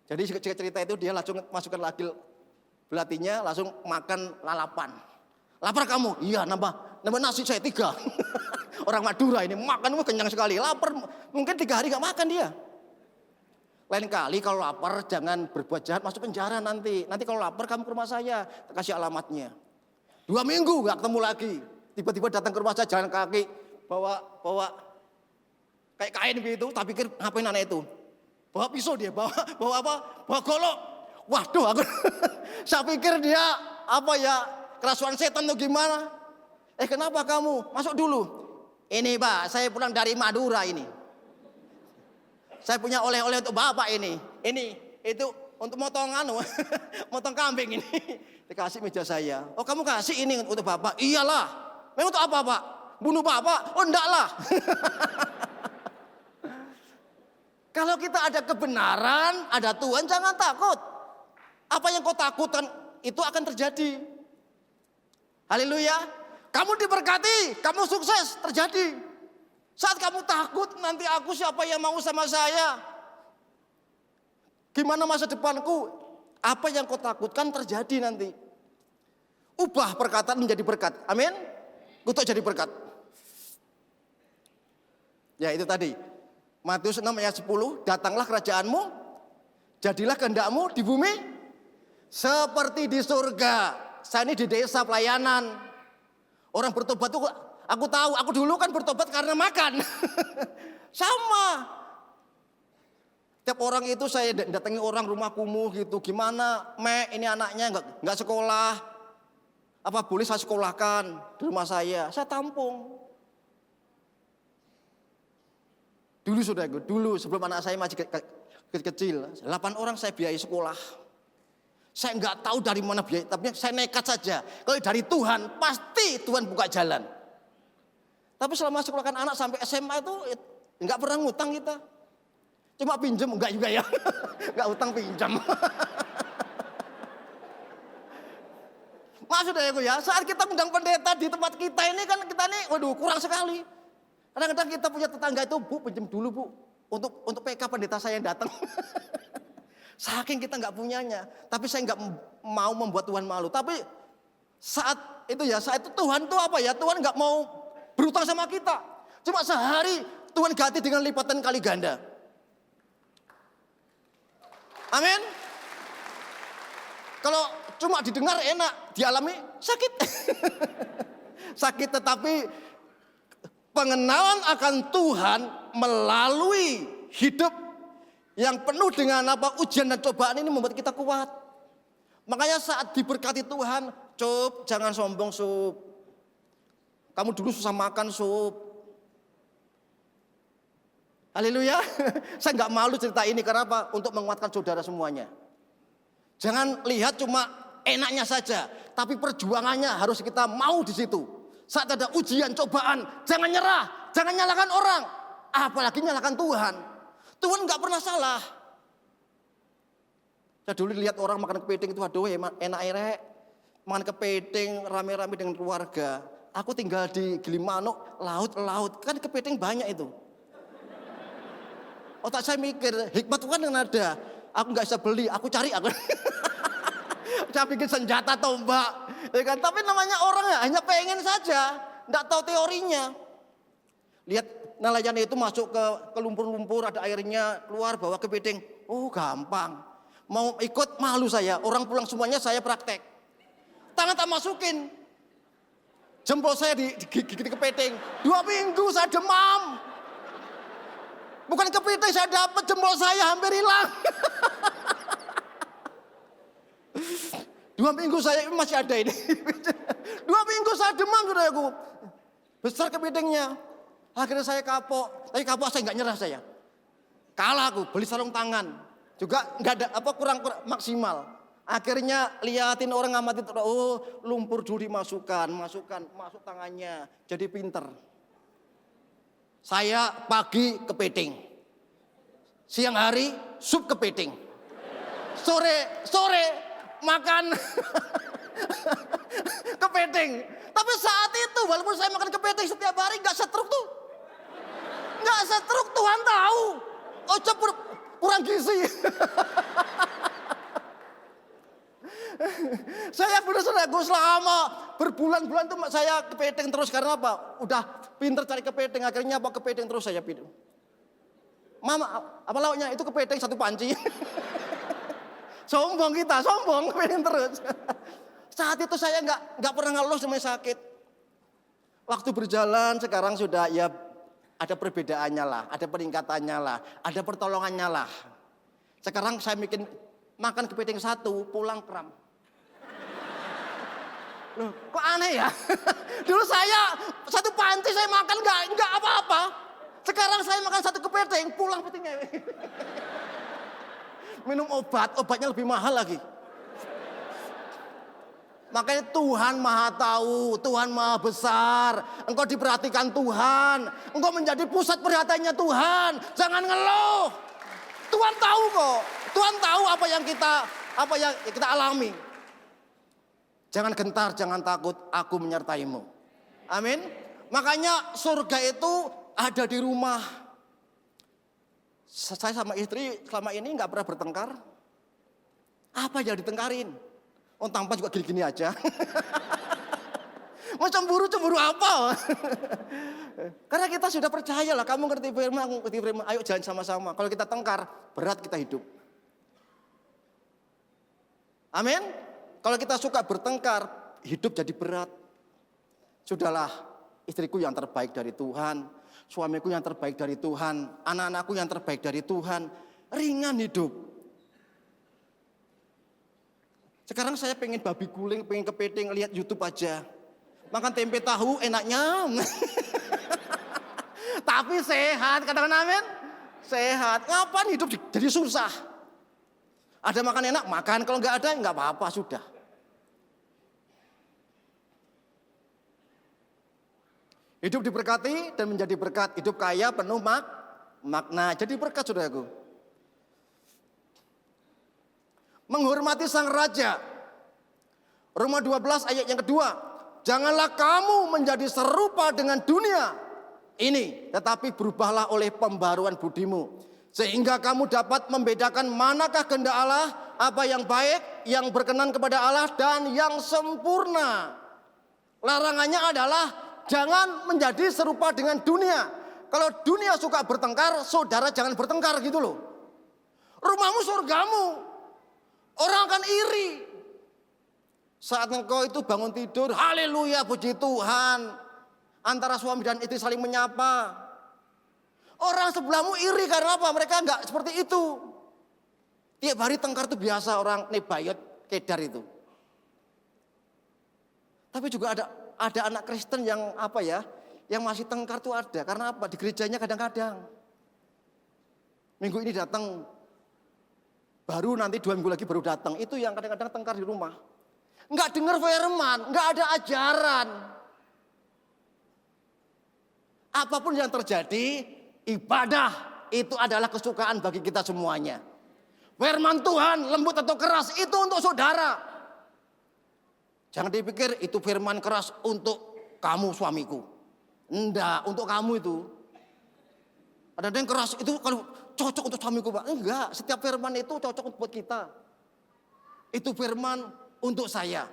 Jadi cerita itu dia langsung masukkan lagi belatinya, langsung makan lalapan. Lapar kamu? Iya, nambah nasi saya 3. Orang Madura ini makan kenyang sekali. Lapar mungkin 3 hari nggak makan dia. Lain kali kalau lapar jangan berbuat jahat masuk penjara nanti. Nanti kalau lapar kamu ke rumah saya, kasih alamatnya. 2 minggu nggak ketemu lagi. Tiba-tiba datang ke rumah saya jalan kaki, bawa kayak kain begitu. Tak pikir ngapain anak itu? Bawa pisau dia, bawa apa? Bawa golok. Waduh, aku saya pikir dia kerasuan setan atau gimana? Kenapa kamu? Masuk dulu. Ini Pak, saya pulang dari Madura ini. Saya punya oleh-oleh untuk Bapak ini. Itu untuk motong motong kambing ini. Dikasih meja saya. Oh kamu kasih ini untuk Bapak? Iyalah. Memang untuk apa Pak? Bunuh Bapak? Oh enggak lah. Kalau kita ada kebenaran, ada Tuhan, jangan takut. Apa yang kau takutkan itu akan terjadi. Haleluya. Kamu diberkati, kamu sukses, terjadi. Saat kamu takut, nanti aku siapa yang mau sama saya? Gimana masa depanku? Apa yang kau takutkan terjadi nanti. Ubah perkataan menjadi berkat. Amin. Untuk jadi berkat. Ya itu tadi. Matius 6 ayat 10. Datanglah kerajaanmu. Jadilah kehendakmu di bumi. Seperti di surga. Saya ini di desa pelayanan. Orang bertobat itu aku tahu. Aku dulu kan bertobat karena makan. Sama. Tiap orang itu saya datangi orang rumah kumuh gitu. Gimana ini anaknya nggak sekolah. Apa boleh saya sekolahkan di rumah saya? Saya tampung. Dulu saudaraku, dulu sebelum anak saya masih kecil, 8 orang saya biayai sekolah. Saya nggak tahu dari mana biaya, tapi saya nekat saja. Kalau dari Tuhan, pasti Tuhan buka jalan. Tapi selama sekolahkan anak sampai SMA itu nggak pernah ngutang kita. Cuma pinjam, enggak juga ya. Enggak utang pinjam. Maksud ya, saat kita undang pendeta di tempat kita ini kan kita nih, waduh kurang sekali. Kadang-kadang kita punya tetangga itu, Bu pinjam dulu Bu. Untuk PK pendeta saya yang datang. Saking kita nggak punyanya. Tapi saya nggak mau membuat Tuhan malu. Tapi saat itu Tuhan tuh Tuhan nggak mau berutang sama kita. Cuma sehari Tuhan ganti dengan lipatan kali ganda. Amin. Kalau cuma didengar enak, dialami sakit. Sakit tetapi pengenalan akan Tuhan melalui hidup yang penuh dengan ujian dan cobaan ini membuat kita kuat. Makanya saat diberkati Tuhan, jangan sombong Kamu dulu susah makan sup. Haleluya. Saya nggak malu cerita ini, karena apa? Untuk menguatkan saudara semuanya. Jangan lihat cuma enaknya saja, tapi perjuangannya harus kita mau di situ. Saat ada ujian, cobaan, jangan nyerah, jangan nyalahkan orang, apalagi nyalahkan Tuhan. Tuhan nggak pernah salah. Saya dulu lihat orang makan kepiting itu, aduh enak rek. Makan kepiting rame-rame dengan keluarga. Aku tinggal di Gilimanuk, laut, kan kepiting banyak itu. Otak saya mikir, hikmat Tuhan yang ada. Aku nggak bisa beli, aku cari aku. Saya bikin senjata tombak, ya kan? Tapi namanya orang ya hanya pengen saja, nggak tahu teorinya. Lihat nelayan itu masuk ke lumpur-lumpur, ada airnya, keluar bawa kepiting. Oh gampang. Mau ikut malu saya, orang pulang semuanya saya praktek. Tangan tak masukin. Jempol saya digigit kepiting. 2 minggu saya demam. Bukan kepiting saya dapat, jempol saya hampir hilang. 2 minggu saya masih ada ini. 2 minggu saya demam saudaraku. Besar kepitingnya. Akhirnya saya kapok. Tapi kapok saya nggak nyerah saya. Kalah aku, beli sarung tangan. Juga nggak ada kurang maksimal. Akhirnya liatin orang ngamati, oh lumpur dulu masuk tangannya. Jadi pinter. Saya pagi kepiting. Siang hari sup kepiting. Sore makan kepiting. Tapi saat itu walaupun saya makan kepiting setiap hari nggak setruk tuh. Nggak setruk, Tuhan tahu. Oh kurang gizi. Saya benar-benar selama berbulan-bulan tuh saya kepiting terus, karena apa? Udah pinter cari kepiting, akhirnya apa kepiting terus saya pilih. Mama, apa lauknya? Itu kepiting 1 panci. Sombong kita, sombong kepiting terus. Saat itu saya nggak pernah ngeluh namanya sakit. Waktu berjalan sekarang sudah ya ada perbedaannya lah, ada peningkatannya lah, ada pertolongannya lah. Sekarang saya bikin makan kepiting 1, pulang kram. Loh, kok aneh ya? Dulu saya 1 panci saya makan nggak apa-apa. Sekarang saya makan 1 kepiting, pulang kepitingnya. Minum obatnya lebih mahal lagi. Makanya Tuhan Maha Tahu, Tuhan Maha Besar. Engkau diperhatikan Tuhan, engkau menjadi pusat perhatiannya Tuhan. Jangan ngeluh. Tuhan tahu kok. Tuhan tahu apa yang kita alami. Jangan gentar, jangan takut, aku menyertaimu. Amin. Makanya surga itu ada di rumah. Saya sama istri selama ini nggak pernah bertengkar. Apa yang ditengkarin? Oh tampan juga gini-gini aja. Mau cemburu apa? Karena kita sudah percaya lah, kamu ngerti firman, aku ngerti firman, ayo jalan sama-sama. Kalau kita tengkar, berat kita hidup. Amin. Kalau kita suka bertengkar, hidup jadi berat. Sudahlah, istriku yang terbaik dari Tuhan, suamiku yang terbaik dari Tuhan, anak-anakku yang terbaik dari Tuhan, ringan hidup. Sekarang saya pengen babi guling, pengen kepiting, lihat YouTube aja. Makan tempe tahu enaknya. Tapi sehat, katakan amin. Sehat, ngapain hidup jadi susah? Ada makan enak, makan. Kalau nggak ada, nggak apa-apa, sudah. Hidup diberkati dan menjadi berkat. Hidup kaya, penuh makna. Jadi berkat, saudaraku. Menghormati sang raja. Roma 12 ayat yang kedua. Janganlah kamu menjadi serupa dengan dunia ini, tetapi berubahlah oleh pembaruan budimu. Sehingga kamu dapat membedakan manakah kehendak Allah, apa yang baik, yang berkenan kepada Allah, dan yang sempurna. Larangannya adalah jangan menjadi serupa dengan dunia. Kalau dunia suka bertengkar, saudara jangan bertengkar gitu loh. Rumahmu surgamu. Orang akan iri. Saat engkau itu bangun tidur, haleluya, puji Tuhan. Antara suami dan istri saling menyapa. Orang sebelahmu iri karena apa? Mereka enggak seperti itu. Tiap hari tengkar itu biasa orang Nebayot, Kedar itu. Tapi juga Ada anak Kristen yang yang masih tengkar tuh ada. Karena apa? Di gerejanya kadang-kadang. Minggu ini datang, baru nanti 2 minggu lagi baru datang. Itu yang kadang-kadang tengkar di rumah. Enggak dengar firman, enggak ada ajaran. Apapun yang terjadi, ibadah itu adalah kesukaan bagi kita semuanya. Firman Tuhan lembut atau keras itu untuk saudara. Jangan dipikir itu firman keras untuk kamu suamiku. Enggak, untuk kamu itu. Ada yang keras itu kalau cocok untuk suamiku, Pak. Enggak, setiap firman itu cocok buat kita. Itu firman untuk saya.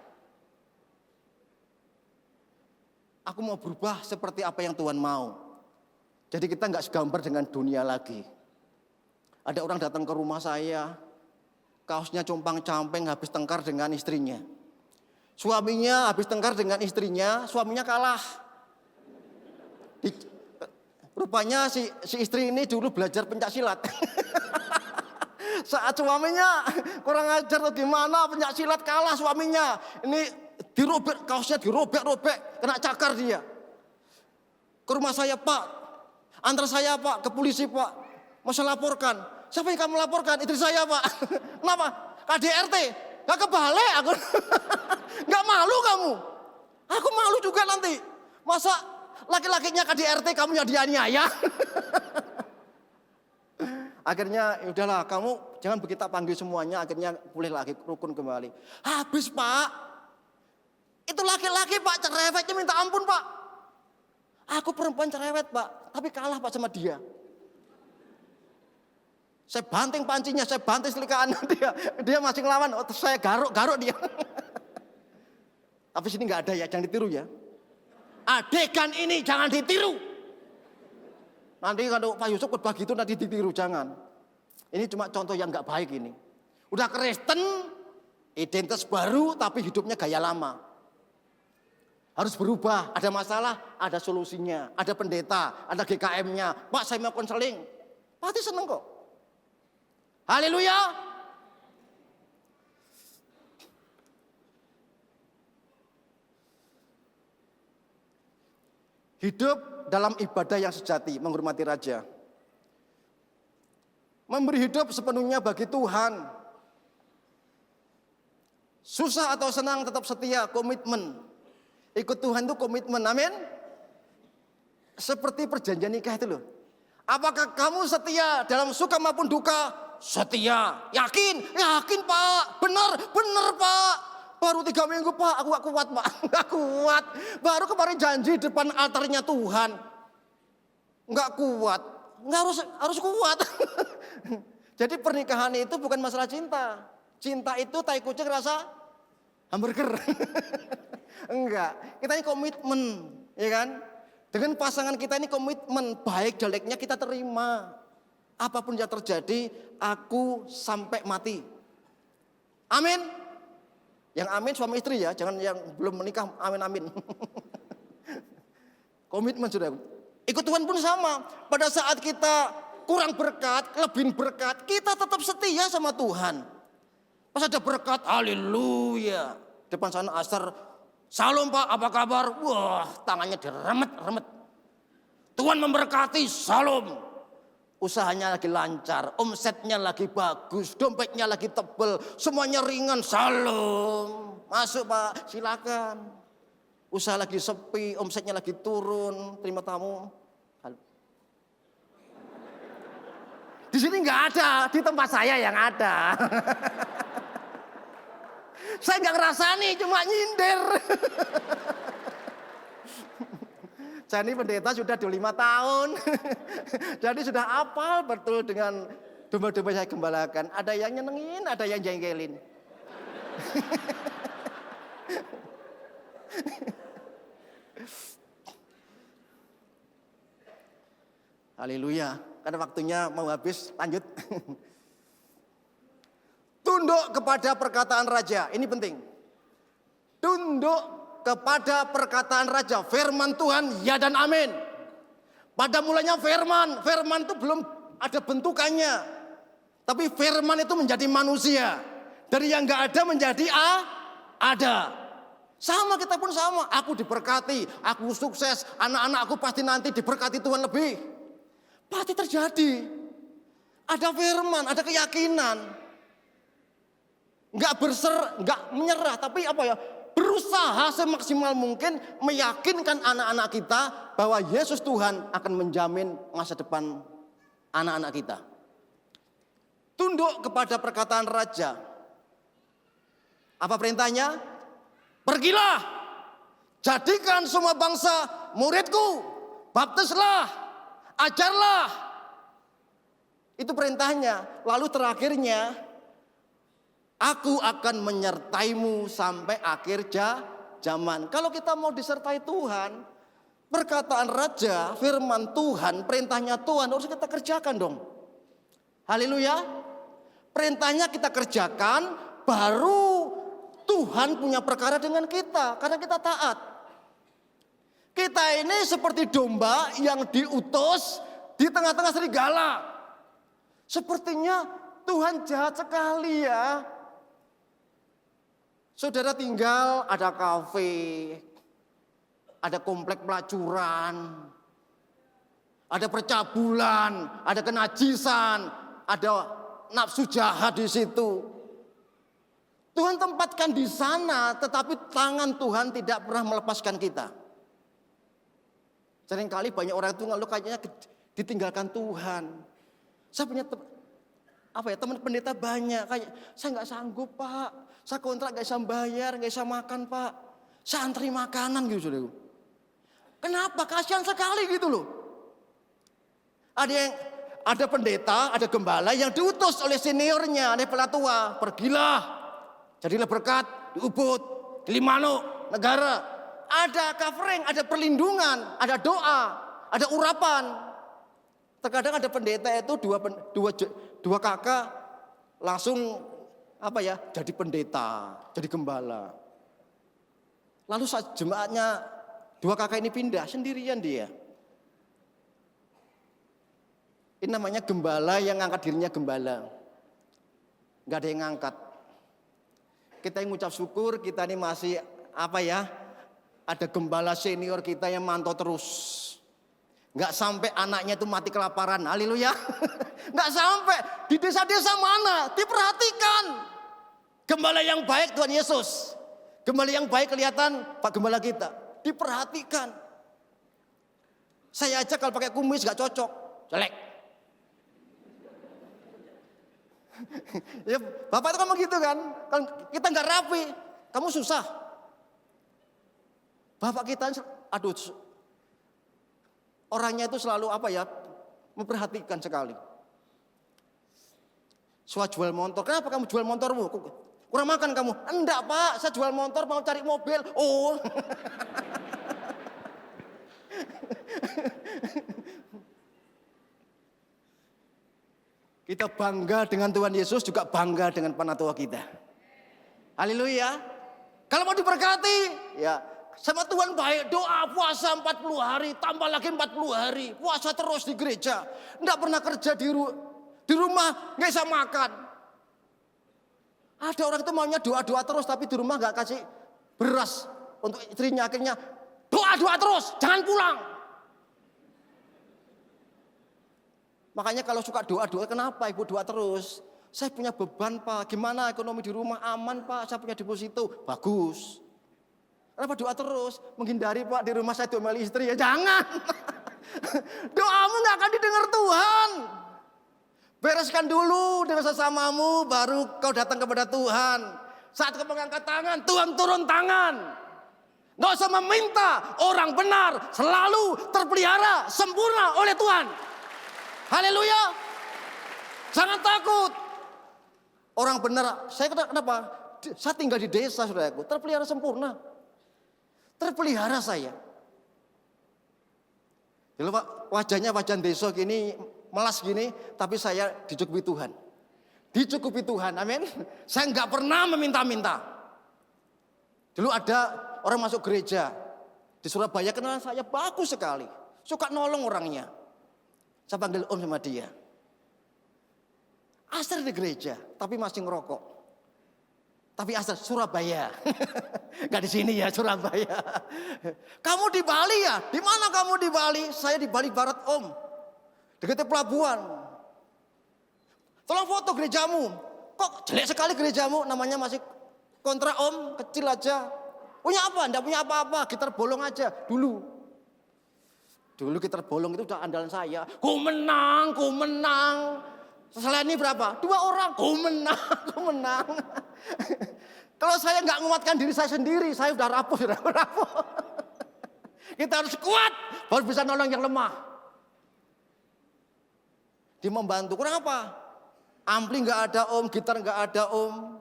Aku mau berubah seperti apa yang Tuhan mau. Jadi kita enggak segambar dengan dunia lagi. Ada orang datang ke rumah saya, kaosnya compang-camping habis tengkar dengan istrinya. Suaminya habis tengkar dengan istrinya, suaminya kalah. Rupanya si istri ini dulu belajar pencaksilat. Saat suaminya kurang ajar atau gimana, pencaksilat kalah suaminya. Ini dirobek, kaosnya dirobek-robek, kena cakar dia. Ke rumah saya, Pak. Antar saya, Pak, ke polisi, Pak. Mau saya laporkan. Siapa yang kamu laporkan? Istri saya, Pak. Kenapa? KDRT. Gak kebalik aku. Gak malu kamu. Aku malu juga nanti. Masa laki-lakinya KDRT kamu yang dianiaya. Akhirnya udahlah, kamu jangan begitu panggil semuanya. Akhirnya pulih lagi, rukun kembali. Habis, Pak. Itu laki-laki, Pak, cerewetnya minta ampun, Pak. Aku perempuan cerewet, Pak. Tapi kalah, Pak, sama dia. Saya banting pancinya, saya banting selikaan dia. Dia masih ngelawan, saya garuk dia. Tapi sini nggak ada ya, jangan ditiru ya. Adegan ini jangan ditiru. Nanti kalau Pak Yusuf khotbah gitu nanti ditiru, jangan. Ini cuma contoh yang nggak baik ini. Udah Kristen, identitas baru tapi hidupnya gaya lama. Harus berubah, ada masalah, ada solusinya, ada pendeta, ada GKM-nya. Pak, saya mau konseling. Pasti seneng kok. Haleluya. Hidup dalam ibadah yang sejati, menghormati raja. Memberi hidup sepenuhnya bagi Tuhan. Susah atau senang tetap setia, komitmen. Ikut Tuhan itu komitmen, amin. Seperti perjanjian nikah itu loh. Apakah kamu setia dalam suka maupun duka? Setia, yakin Pak, benar Pak. Baru 3 minggu Pak, aku gak kuat Pak, gak kuat. Baru kemarin janji depan altarnya Tuhan, gak kuat, nggak harus kuat. Jadi pernikahan itu bukan masalah cinta. Cinta itu tai kucing rasa hamburger. Enggak, kita ini komitmen, ya kan? Dengan pasangan kita ini komitmen, baik jeleknya kita terima. Apapun yang terjadi, aku sampai mati. Amin. Yang amin suami istri ya, jangan yang belum menikah amin. Komitmen sudah. Ikut Tuhan pun sama. Pada saat kita kurang berkat, kelebihan berkat, kita tetap setia sama Tuhan. Pas ada berkat, haleluya. Depan sana asar, salam Pak, apa kabar? Wah, tangannya diremet-remet. Tuhan memberkati, salam. Usahanya lagi lancar, omsetnya lagi bagus, dompetnya lagi tebel, semuanya ringan, salam. Masuk Pak, silakan. Usaha lagi sepi, omsetnya lagi turun, terima tamu. Di sini nggak ada, di tempat saya yang ada. Saya nggak ngerasani, cuma nyindir. Saya ini pendeta sudah 25 tahun. Jadi sudah hafal betul dengan domba-domba saya gembalakan. Ada yang nyenengin, ada yang jengkelin. Haleluya. Karena waktunya mau habis, lanjut. Tunduk kepada perkataan raja, ini penting. Tunduk kepada perkataan raja, firman Tuhan ya dan amin. Pada mulanya firman itu belum ada bentukannya. Tapi firman itu menjadi manusia. Dari yang gak ada menjadi ada. Sama, kita pun sama. Aku diberkati, aku sukses, anak-anak aku pasti nanti diberkati Tuhan lebih. Pasti terjadi. Ada firman, ada keyakinan. Enggak menyerah, tapi apa ya? Berusaha semaksimal mungkin meyakinkan anak-anak kita bahwa Yesus Tuhan akan menjamin masa depan anak-anak kita. Tunduk kepada perkataan raja. Apa perintahnya? Pergilah, jadikan semua bangsa muridku, baptislah, ajarlah. Itu perintahnya. Lalu terakhirnya, aku akan menyertaimu sampai akhir zaman. Kalau kita mau disertai Tuhan, perkataan raja, firman Tuhan, perintahnya Tuhan harus kita kerjakan dong. Haleluya. Perintahnya kita kerjakan, baru Tuhan punya perkara dengan kita, karena kita taat. Kita ini seperti domba yang diutus di tengah-tengah serigala. Sepertinya Tuhan jahat sekali ya. Saudara tinggal ada kafe, ada komplek pelacuran, ada percabulan, ada kenajisan, ada nafsu jahat di situ. Tuhan tempatkan di sana, tetapi tangan Tuhan tidak pernah melepaskan kita. Seringkali banyak orang itu ngeluh kayaknya ditinggalkan Tuhan. Saya punya teman pendeta banyak, kayak saya nggak sanggup Pak, saya kontrak nggak bisa bayar, nggak bisa makan Pak, saya antri makanan gitu saudara. Kenapa? Kasihan sekali gitu loh. Ada pendeta, ada gembala yang diutus oleh seniornya, oleh pelatua, pergilah. Jadilah berkat di Ubud, di Limano, negara. Ada covering, ada perlindungan, ada doa, ada urapan. Terkadang ada pendeta itu dua kakak langsung jadi pendeta, jadi gembala. Lalu saat jemaatnya dua kakak ini pindah, sendirian dia. Ini namanya gembala yang ngangkat dirinya gembala. Gak ada yang ngangkat. Kita yang ngucap syukur, kita ini masih ada gembala senior kita yang mantau terus. Gak sampai anaknya itu mati kelaparan, haleluya. Gak sampai, di desa-desa mana, diperhatikan. Gembala yang baik Tuhan Yesus. Gembala yang baik kelihatan Pak Gembala kita, diperhatikan. Saya aja kalau pakai kumis gak cocok, jelek. Ya, Bapak itu kan begitu kan, kalau kita nggak rapi, kamu susah. Bapak kita, orangnya itu selalu memperhatikan sekali. Soal jual motor, kenapa kamu jual motormu? Kurang makan kamu? Enggak Pak, saya jual motor mau cari mobil. Oh. Kita bangga dengan Tuhan Yesus, juga bangga dengan penatua kita. Haleluya. Kalau mau diberkati, ya sama Tuhan baik, doa puasa 40 hari, tambah lagi 40 hari. Puasa terus di gereja. Enggak pernah kerja di rumah, nggak bisa makan. Ada orang itu maunya doa-doa terus, tapi di rumah nggak kasih beras untuk istrinya. Akhirnya doa-doa terus, jangan pulang. Makanya kalau suka doa-doa, kenapa ibu doa terus? Saya punya beban Pak, gimana ekonomi di rumah aman Pak, saya punya deposito, bagus. Kenapa doa terus? Menghindari Pak, di rumah saya diomeli istri, ya jangan. Doamu gak akan didengar Tuhan. Bereskan dulu dengan sesamamu, baru kau datang kepada Tuhan. Saat kau mengangkat tangan, Tuhan turun tangan. Gak usah meminta, orang benar selalu terpelihara sempurna oleh Tuhan. Haleluya. Jangan takut. Orang benar, saya kenapa? Saya tinggal di desa saudaraku, terpelihara sempurna. Terpelihara saya. Jadi wajahnya wajah desa gini, melas gini, tapi saya dicukupi Tuhan. Dicukupi Tuhan, amin. Saya nggak pernah meminta-minta. Dulu ada orang masuk gereja di Surabaya, kenalan saya bagus sekali, suka nolong orangnya. Saya panggil om sama dia. Asal di gereja, tapi masih ngerokok. Tapi asal Surabaya. Enggak di sini ya, Surabaya. Kamu di Bali ya? Di mana kamu di Bali? Saya di Bali Barat, Om. Dekat pelabuhan. Tolong foto gerejamu. Kok jelek sekali gerejamu? Namanya masih kontrak, Om, kecil aja. Punya apa? Enggak punya apa-apa, gitar bolong aja dulu. Dulu gitar bolong itu udah andalan saya. Ku menang, ku menang. Selain ini berapa? 2 orang, ku menang, ku menang. Kalau saya nggak menguatkan diri saya sendiri, saya udah rapuh, rapuh. Kita harus kuat, baru bisa nolong yang lemah. Dia membantu, kurang apa? Ampli nggak ada, Om, gitar nggak ada, Om,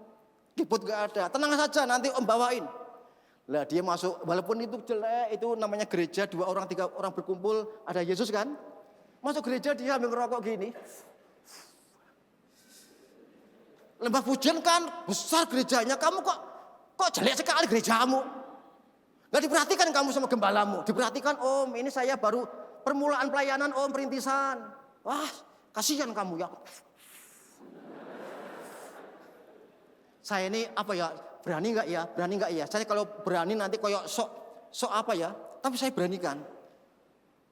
keyboard nggak ada. Tenang saja, nanti Om bawain. Lah dia masuk, walaupun itu jelek, itu namanya gereja, 2 orang, 3 orang berkumpul, ada Yesus kan? Masuk gereja dia ambil ngerokok gini. Lembah pujian kan besar gerejanya, kamu kok jelek sekali gerejamu. Gak diperhatikan kamu sama gembalamu. Diperhatikan, Om, ini saya baru permulaan pelayanan, Om, perintisan. Wah, kasihan kamu ya. Saya ini apa ya, berani gak ya, berani gak ya. Saya kalau berani nanti kayak sok apa ya, tapi saya beranikan.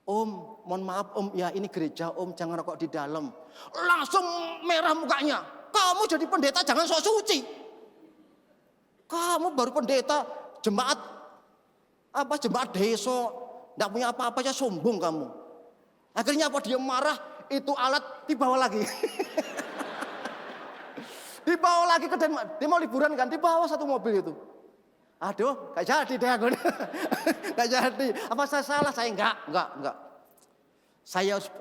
Om, mohon maaf Om, ya ini gereja Om, jangan rokok di dalam. Langsung merah mukanya. Kamu jadi pendeta jangan sok suci. Kamu baru pendeta jemaat desa, enggak punya apa-apa aja sombong kamu. Akhirnya apa dia marah, itu alat dibawa lagi. Dibawa lagi ke Denmark. Dia mau liburan kan, dibawa 1 mobil itu. Aduh, gak jadi deh aku. Gak jadi. Apa saya salah? Saya enggak. Saya harus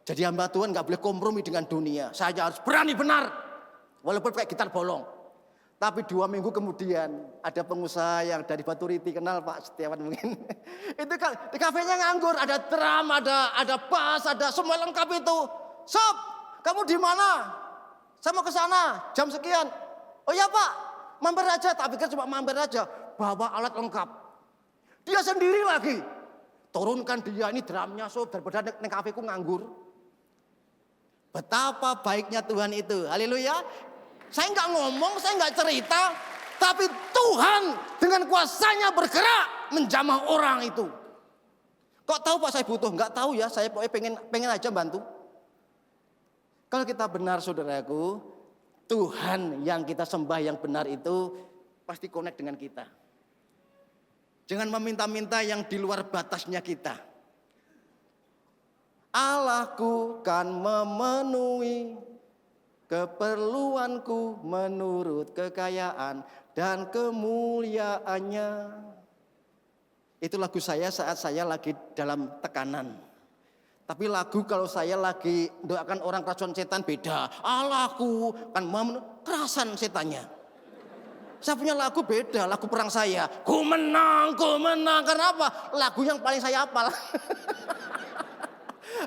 jadi hamba Tuhan, gak boleh kompromi dengan dunia. Saya harus berani benar. Walaupun pakai gitar bolong. Tapi 2 minggu kemudian ada pengusaha yang dari Batu Riti, kenal Pak Setiawan mungkin. Itu kan di kafenya nganggur, ada drum, ada bass, ada semua lengkap itu. Sob, kamu di mana? Saya mau ke sana jam sekian. Oh ya Pak, mampir aja. Tak pikir cuma mampir aja, bawa alat lengkap. Dia sendiri lagi. Turunkan dia, ini drumnya sob, daripada neng kafeku nganggur. Betapa baiknya Tuhan itu. Haleluya. Saya nggak ngomong, saya nggak cerita, tapi Tuhan dengan kuasanya bergerak menjamah orang itu. Kok tahu Pak saya butuh? Nggak tahu ya, saya pokoknya pengen aja bantu. Kalau kita benar saudaraku, Tuhan yang kita sembah yang benar itu pasti connect dengan kita. Jangan meminta-minta yang di luar batasnya kita. Allahku kan memenuhi keperluanku menurut kekayaan dan kemuliaannya. Itu lagu saya saat saya lagi dalam tekanan. Tapi lagu kalau saya lagi doakan orang kerasukan setan beda. Allahku kan memenuhi kerasan setannya. Saya punya lagu beda, lagu perang saya. Ku menang, karena apa? Lagu yang paling saya hafal.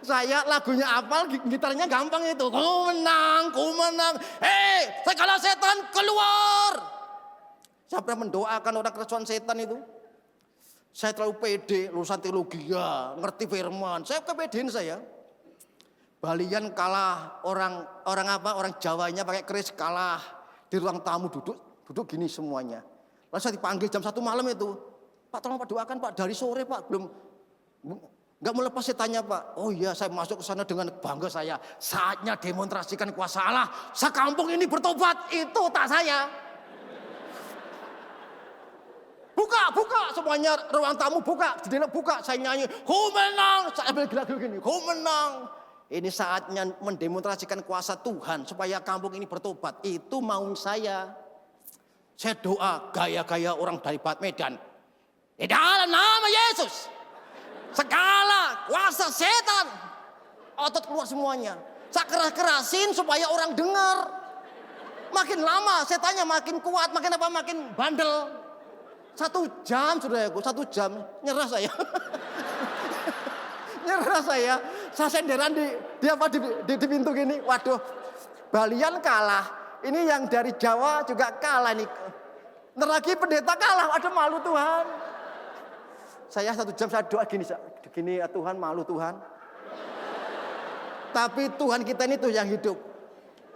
Saya lagunya hafal, gitarnya gampang itu. Ku menang. Hei, saya kalah setan, keluar. Saya pernah mendoakan orang kerasukan setan itu. Saya terlalu pede, lulusan teologi ya, ngerti firman. Saya kepedean saya. Balian kalah, orang Jawanya pakai keris kalah. Di ruang tamu duduk gini semuanya. Lalu saya dipanggil jam 1 malam itu. Pak tolong Pak doakan Pak, dari sore Pak belum nggak mau lepas. Saya tanya Pak, oh iya saya masuk ke sana dengan bangga saya. Saatnya demonstrasikan kuasa Allah. Sekampung ini bertobat, itu tak saya. Buka semuanya ruang tamu buka, jendela buka. Saya nyanyi, ku menang. Saya ambil lagu gini, ku menang. Ini saatnya mendemonstrasikan kuasa Tuhan supaya kampung ini bertobat. Itu mau saya. Saya doa gaya-gaya orang dari Bat Medan. Di dalam nama Yesus. Segala kuasa setan otot keluar semuanya. Saya keras-kerasin supaya orang dengar. Makin lama setannya makin kuat, makin bandel. 1 jam saudaraku, 1 jam nyerah saya. Nyerah saya senderan di pintu gini. Waduh, Balian kalah. Ini yang dari Jawa juga kalah nih. Ntar lagi pendeta kalah, aduh malu Tuhan. Saya 1 jam saya doa gini ya Tuhan, malu Tuhan. Tapi Tuhan kita ini tuh yang hidup.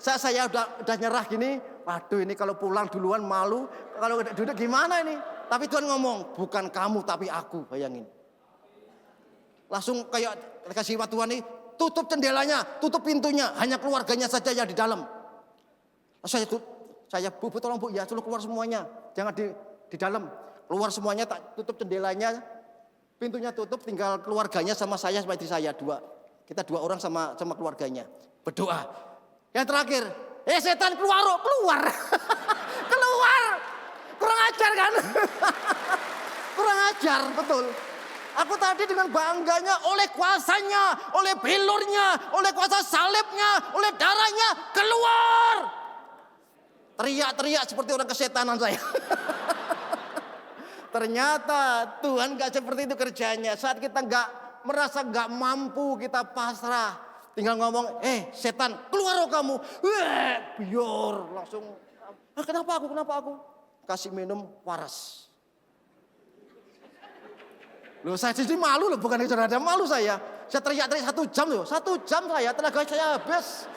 Saya udah nyerah gini, waduh ini kalau pulang duluan malu, kalau duduk gimana ini? Tapi Tuhan ngomong, bukan kamu tapi aku, bayangin. Langsung kayak kasih waktu Tuhan nih, tutup jendelanya, tutup pintunya, hanya keluarganya saja yang di dalam. Saya bu tolong bu ya, suruh keluar semuanya, jangan di dalam. Keluar semuanya, tak tutup jendelanya, pintunya tutup, tinggal keluarganya sama saya, sama istri saya, kita 2 orang sama keluarganya. Berdoa. Yang terakhir, setan keluar. Keluar. Kurang ajar kan? Kurang ajar, betul. Aku tadi dengan bangganya oleh kuasanya, oleh bilurnya, oleh kuasa salibnya, oleh darahnya, keluar. Teriak-teriak seperti orang kesetanan saya. Ternyata Tuhan gak seperti itu kerjanya. Saat kita merasa gak mampu, kita pasrah. Tinggal ngomong, setan keluar kamu. Biar langsung, kenapa aku? Kasih minum waras. Loh saya jadi malu loh, bukan itu ada malu saya. Saya teriak-teriak 1 jam loh, 1 jam saya, tenaga saya habis.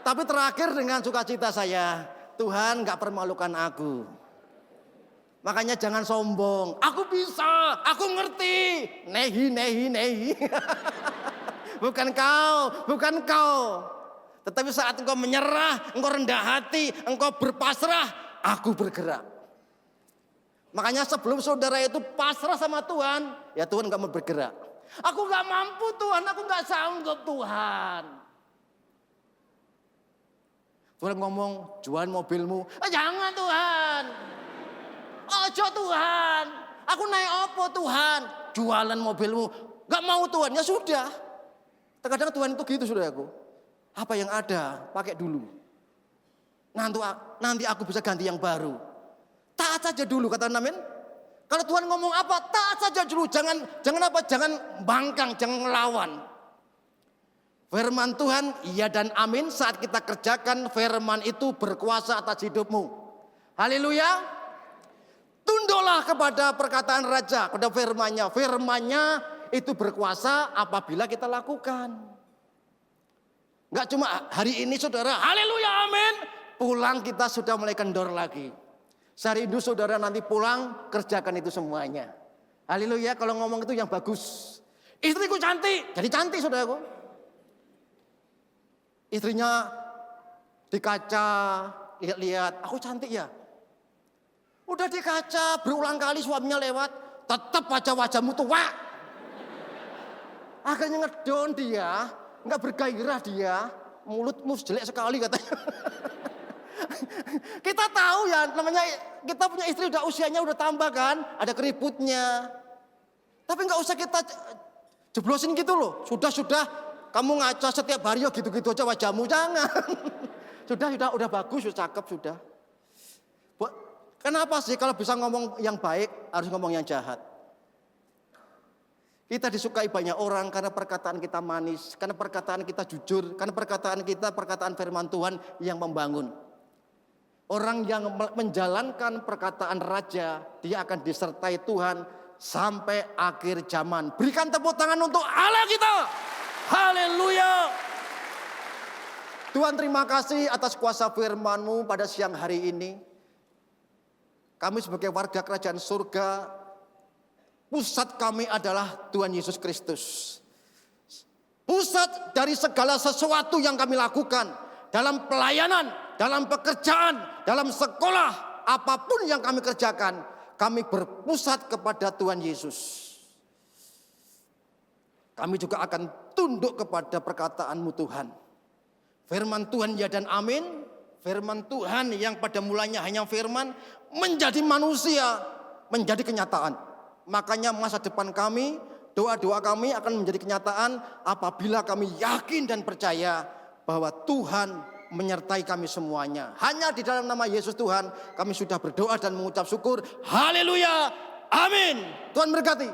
Tapi terakhir dengan sukacita saya, Tuhan gak permalukan aku. Makanya jangan sombong. Aku bisa, aku ngerti. Nehi. Bukan kau. Tetapi saat engkau menyerah, engkau rendah hati, engkau berpasrah, aku bergerak. Makanya sebelum saudara itu pasrah sama Tuhan, ya Tuhan gak mau bergerak. Aku gak mampu Tuhan, aku gak sanggup Tuhan. Tuhan ngomong, jual mobilmu. Jangan Tuhan. Ojo Tuhan, aku naik apa Tuhan? Jualan mobilmu, gak mau Tuhan, ya sudah. Terkadang Tuhan itu gitu saudaraku. Apa yang ada, pakai dulu. Nanti aku bisa ganti yang baru. Taat saja dulu, kata amin. Kalau Tuhan ngomong apa, taat saja dulu. Jangan bangkang, jangan ngelawan. Firman Tuhan, iya dan amin. Saat kita kerjakan firman itu berkuasa atas hidupmu. Haleluya. Tunduklah kepada perkataan raja, kepada firman-Nya. Firman-Nya itu berkuasa apabila kita lakukan. Enggak cuma hari ini saudara, haleluya amin. Pulang kita sudah mulai kendor lagi. Sehari itu saudara nanti pulang kerjakan itu semuanya. Haleluya, kalau ngomong itu yang bagus. Istriku cantik, jadi cantik saudaraku. Istrinya di kaca lihat-lihat, aku cantik ya. Udah di kaca berulang kali suaminya lewat, tetap wajahmu tua. Akhirnya ngedon dia, nggak bergairah dia, mulutmu jelek sekali katanya. Kita tahu ya, namanya kita punya istri udah usianya udah tambah kan, ada keriputnya. Tapi nggak usah kita jeblosin gitu loh. Sudah kamu ngaca setiap hari gitu-gitu aja wajahmu, jangan. Sudah bagus, sudah cakep sudah. Kenapa sih kalau bisa ngomong yang baik harus ngomong yang jahat? Kita disukai banyak orang karena perkataan kita manis, karena perkataan kita jujur, karena perkataan firman Tuhan yang membangun. Orang yang menjalankan perkataan raja, dia akan disertai Tuhan sampai akhir zaman. Berikan tepuk tangan untuk Allah kita. Haleluya. Tuhan terima kasih atas kuasa firman-Mu pada siang hari ini. Kami sebagai warga kerajaan surga, pusat kami adalah Tuhan Yesus Kristus. Pusat dari segala sesuatu yang kami lakukan. Dalam pelayanan, dalam pekerjaan, dalam sekolah, apapun yang kami kerjakan, kami berpusat kepada Tuhan Yesus. Kami juga akan tunduk kepada perkataan-Mu Tuhan. Firman Tuhan ya dan amin. Firman Tuhan yang pada mulanya hanya firman menjadi manusia, menjadi kenyataan. Makanya masa depan kami, doa-doa kami akan menjadi kenyataan apabila kami yakin dan percaya bahwa Tuhan menyertai kami semuanya. Hanya di dalam nama Yesus Tuhan kami sudah berdoa dan mengucap syukur. Haleluya, amin. Tuhan berkati.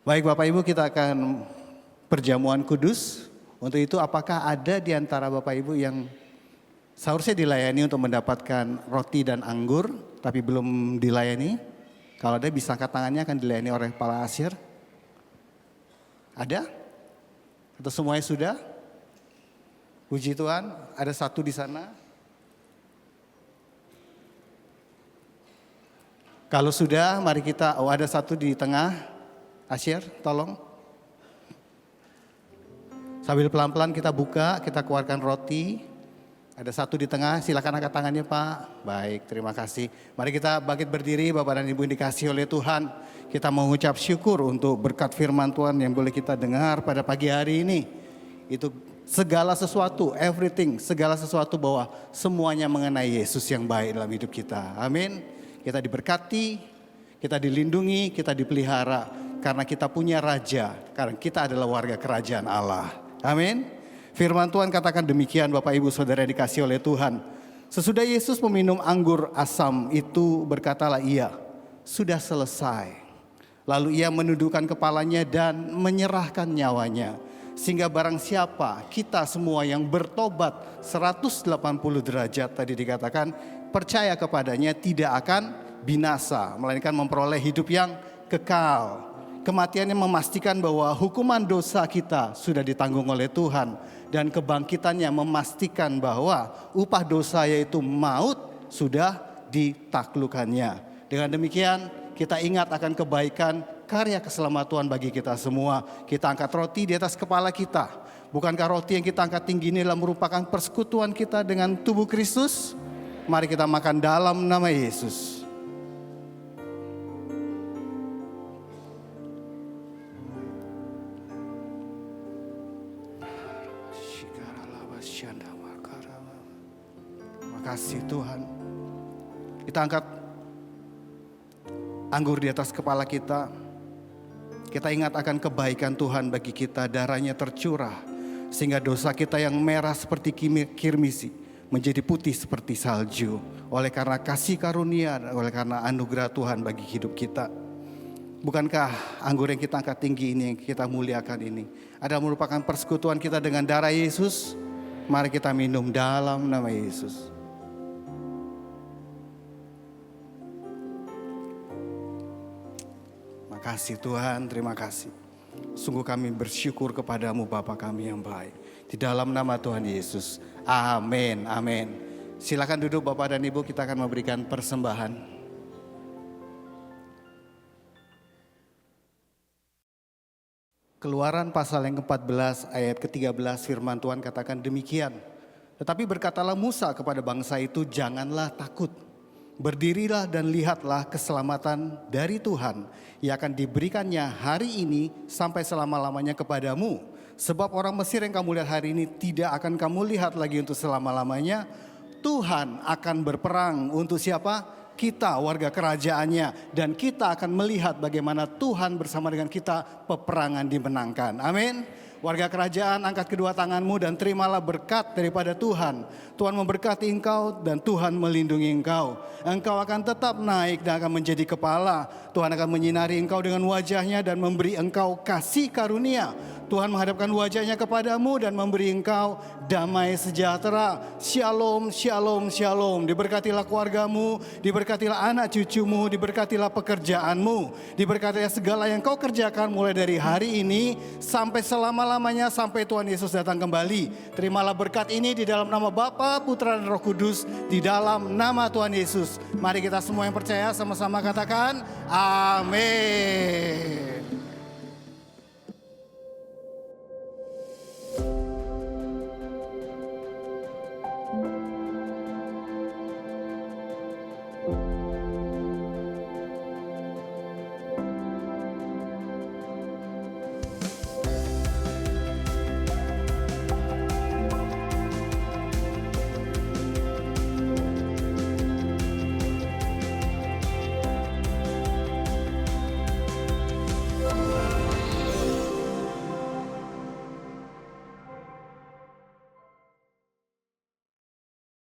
Baik Bapak Ibu, kita akan perjamuan kudus. Untuk itu apakah ada di antara Bapak Ibu yang seharusnya dilayani untuk mendapatkan roti dan anggur tapi belum dilayani? Kalau ada bisa angkat tangannya, akan dilayani oleh Pak Asyir. Ada? Atau semuanya sudah? Puji Tuhan, ada satu di sana. Kalau sudah, mari kita, ada satu di tengah. Asyir, tolong. Sambil pelan-pelan kita buka, kita keluarkan roti. Ada satu di tengah, silakan angkat tangannya Pak. Baik, terima kasih. Mari kita bangkit berdiri, Bapak dan Ibu yang dikasihi oleh Tuhan. Kita mengucap syukur untuk berkat firman Tuhan yang boleh kita dengar pada pagi hari ini. Itu segala sesuatu, everything, segala sesuatu bahwa semuanya mengenai Yesus yang baik dalam hidup kita. Amin. Kita diberkati, kita dilindungi, kita dipelihara. Karena kita punya Raja, karena kita adalah warga kerajaan Allah. Amin. Firman Tuhan katakan demikian Bapak Ibu Saudara yang dikasihi oleh Tuhan. Sesudah Yesus meminum anggur asam itu berkatalah ia, sudah selesai. Lalu ia menundukkan kepalanya dan menyerahkan nyawanya. Sehingga barang siapa kita semua yang bertobat 180 derajat tadi dikatakan percaya kepadanya tidak akan binasa. Melainkan memperoleh hidup yang kekal. Kematiannya memastikan bahwa hukuman dosa kita sudah ditanggung oleh Tuhan. Dan kebangkitannya memastikan bahwa upah dosa yaitu maut sudah ditaklukkannya. Dengan demikian kita ingat akan kebaikan karya keselamatan Tuhan bagi kita semua. Kita angkat roti di atas kepala kita. Bukankah roti yang kita angkat tinggi ini adalah merupakan persekutuan kita dengan tubuh Kristus? Mari kita makan dalam nama Yesus. Terima kasih Tuhan. Kita angkat anggur di atas kepala kita. Kita ingat akan kebaikan Tuhan bagi kita, darahnya tercurah. Sehingga dosa kita yang merah seperti kirmisi menjadi putih seperti salju. Oleh karena kasih karunia, oleh karena anugerah Tuhan bagi hidup kita. Bukankah anggur yang kita angkat tinggi ini, yang kita muliakan ini adalah merupakan persekutuan kita dengan darah Yesus? Mari kita minum dalam nama Yesus. Terima kasih Tuhan, terima kasih. Sungguh kami bersyukur kepadamu Bapa kami yang baik. Di dalam nama Tuhan Yesus. Amin, amin. Silakan duduk Bapak dan Ibu, kita akan memberikan persembahan. Keluaran pasal yang ke-14 ayat ke-13 firman Tuhan katakan demikian. Tetapi berkatalah Musa kepada bangsa itu, janganlah takut. Berdirilah dan lihatlah keselamatan dari Tuhan yang akan diberikannya hari ini sampai selama-lamanya kepadamu. Sebab orang Mesir yang kamu lihat hari ini tidak akan kamu lihat lagi untuk selama-lamanya. Tuhan akan berperang untuk siapa? Kita warga kerajaannya. Dan kita akan melihat bagaimana Tuhan bersama dengan kita peperangan dimenangkan. Amin. Warga kerajaan, angkat kedua tanganmu dan terimalah berkat daripada Tuhan. Tuhan memberkati engkau dan Tuhan melindungi engkau. Engkau akan tetap naik dan akan menjadi kepala. Tuhan akan menyinari engkau dengan wajahnya dan memberi engkau kasih karunia. Tuhan menghadapkan wajahnya kepadamu dan memberi engkau damai sejahtera. Shalom, shalom, shalom. Diberkatilah keluargamu, diberkatilah anak cucumu, diberkatilah pekerjaanmu. Diberkatilah segala yang kau kerjakan mulai dari hari ini sampai selama-lamanya sampai Tuhan Yesus datang kembali. Terimalah berkat ini di dalam nama Bapa, Putra dan Roh Kudus, di dalam nama Tuhan Yesus. Mari kita semua yang percaya sama-sama katakan amin.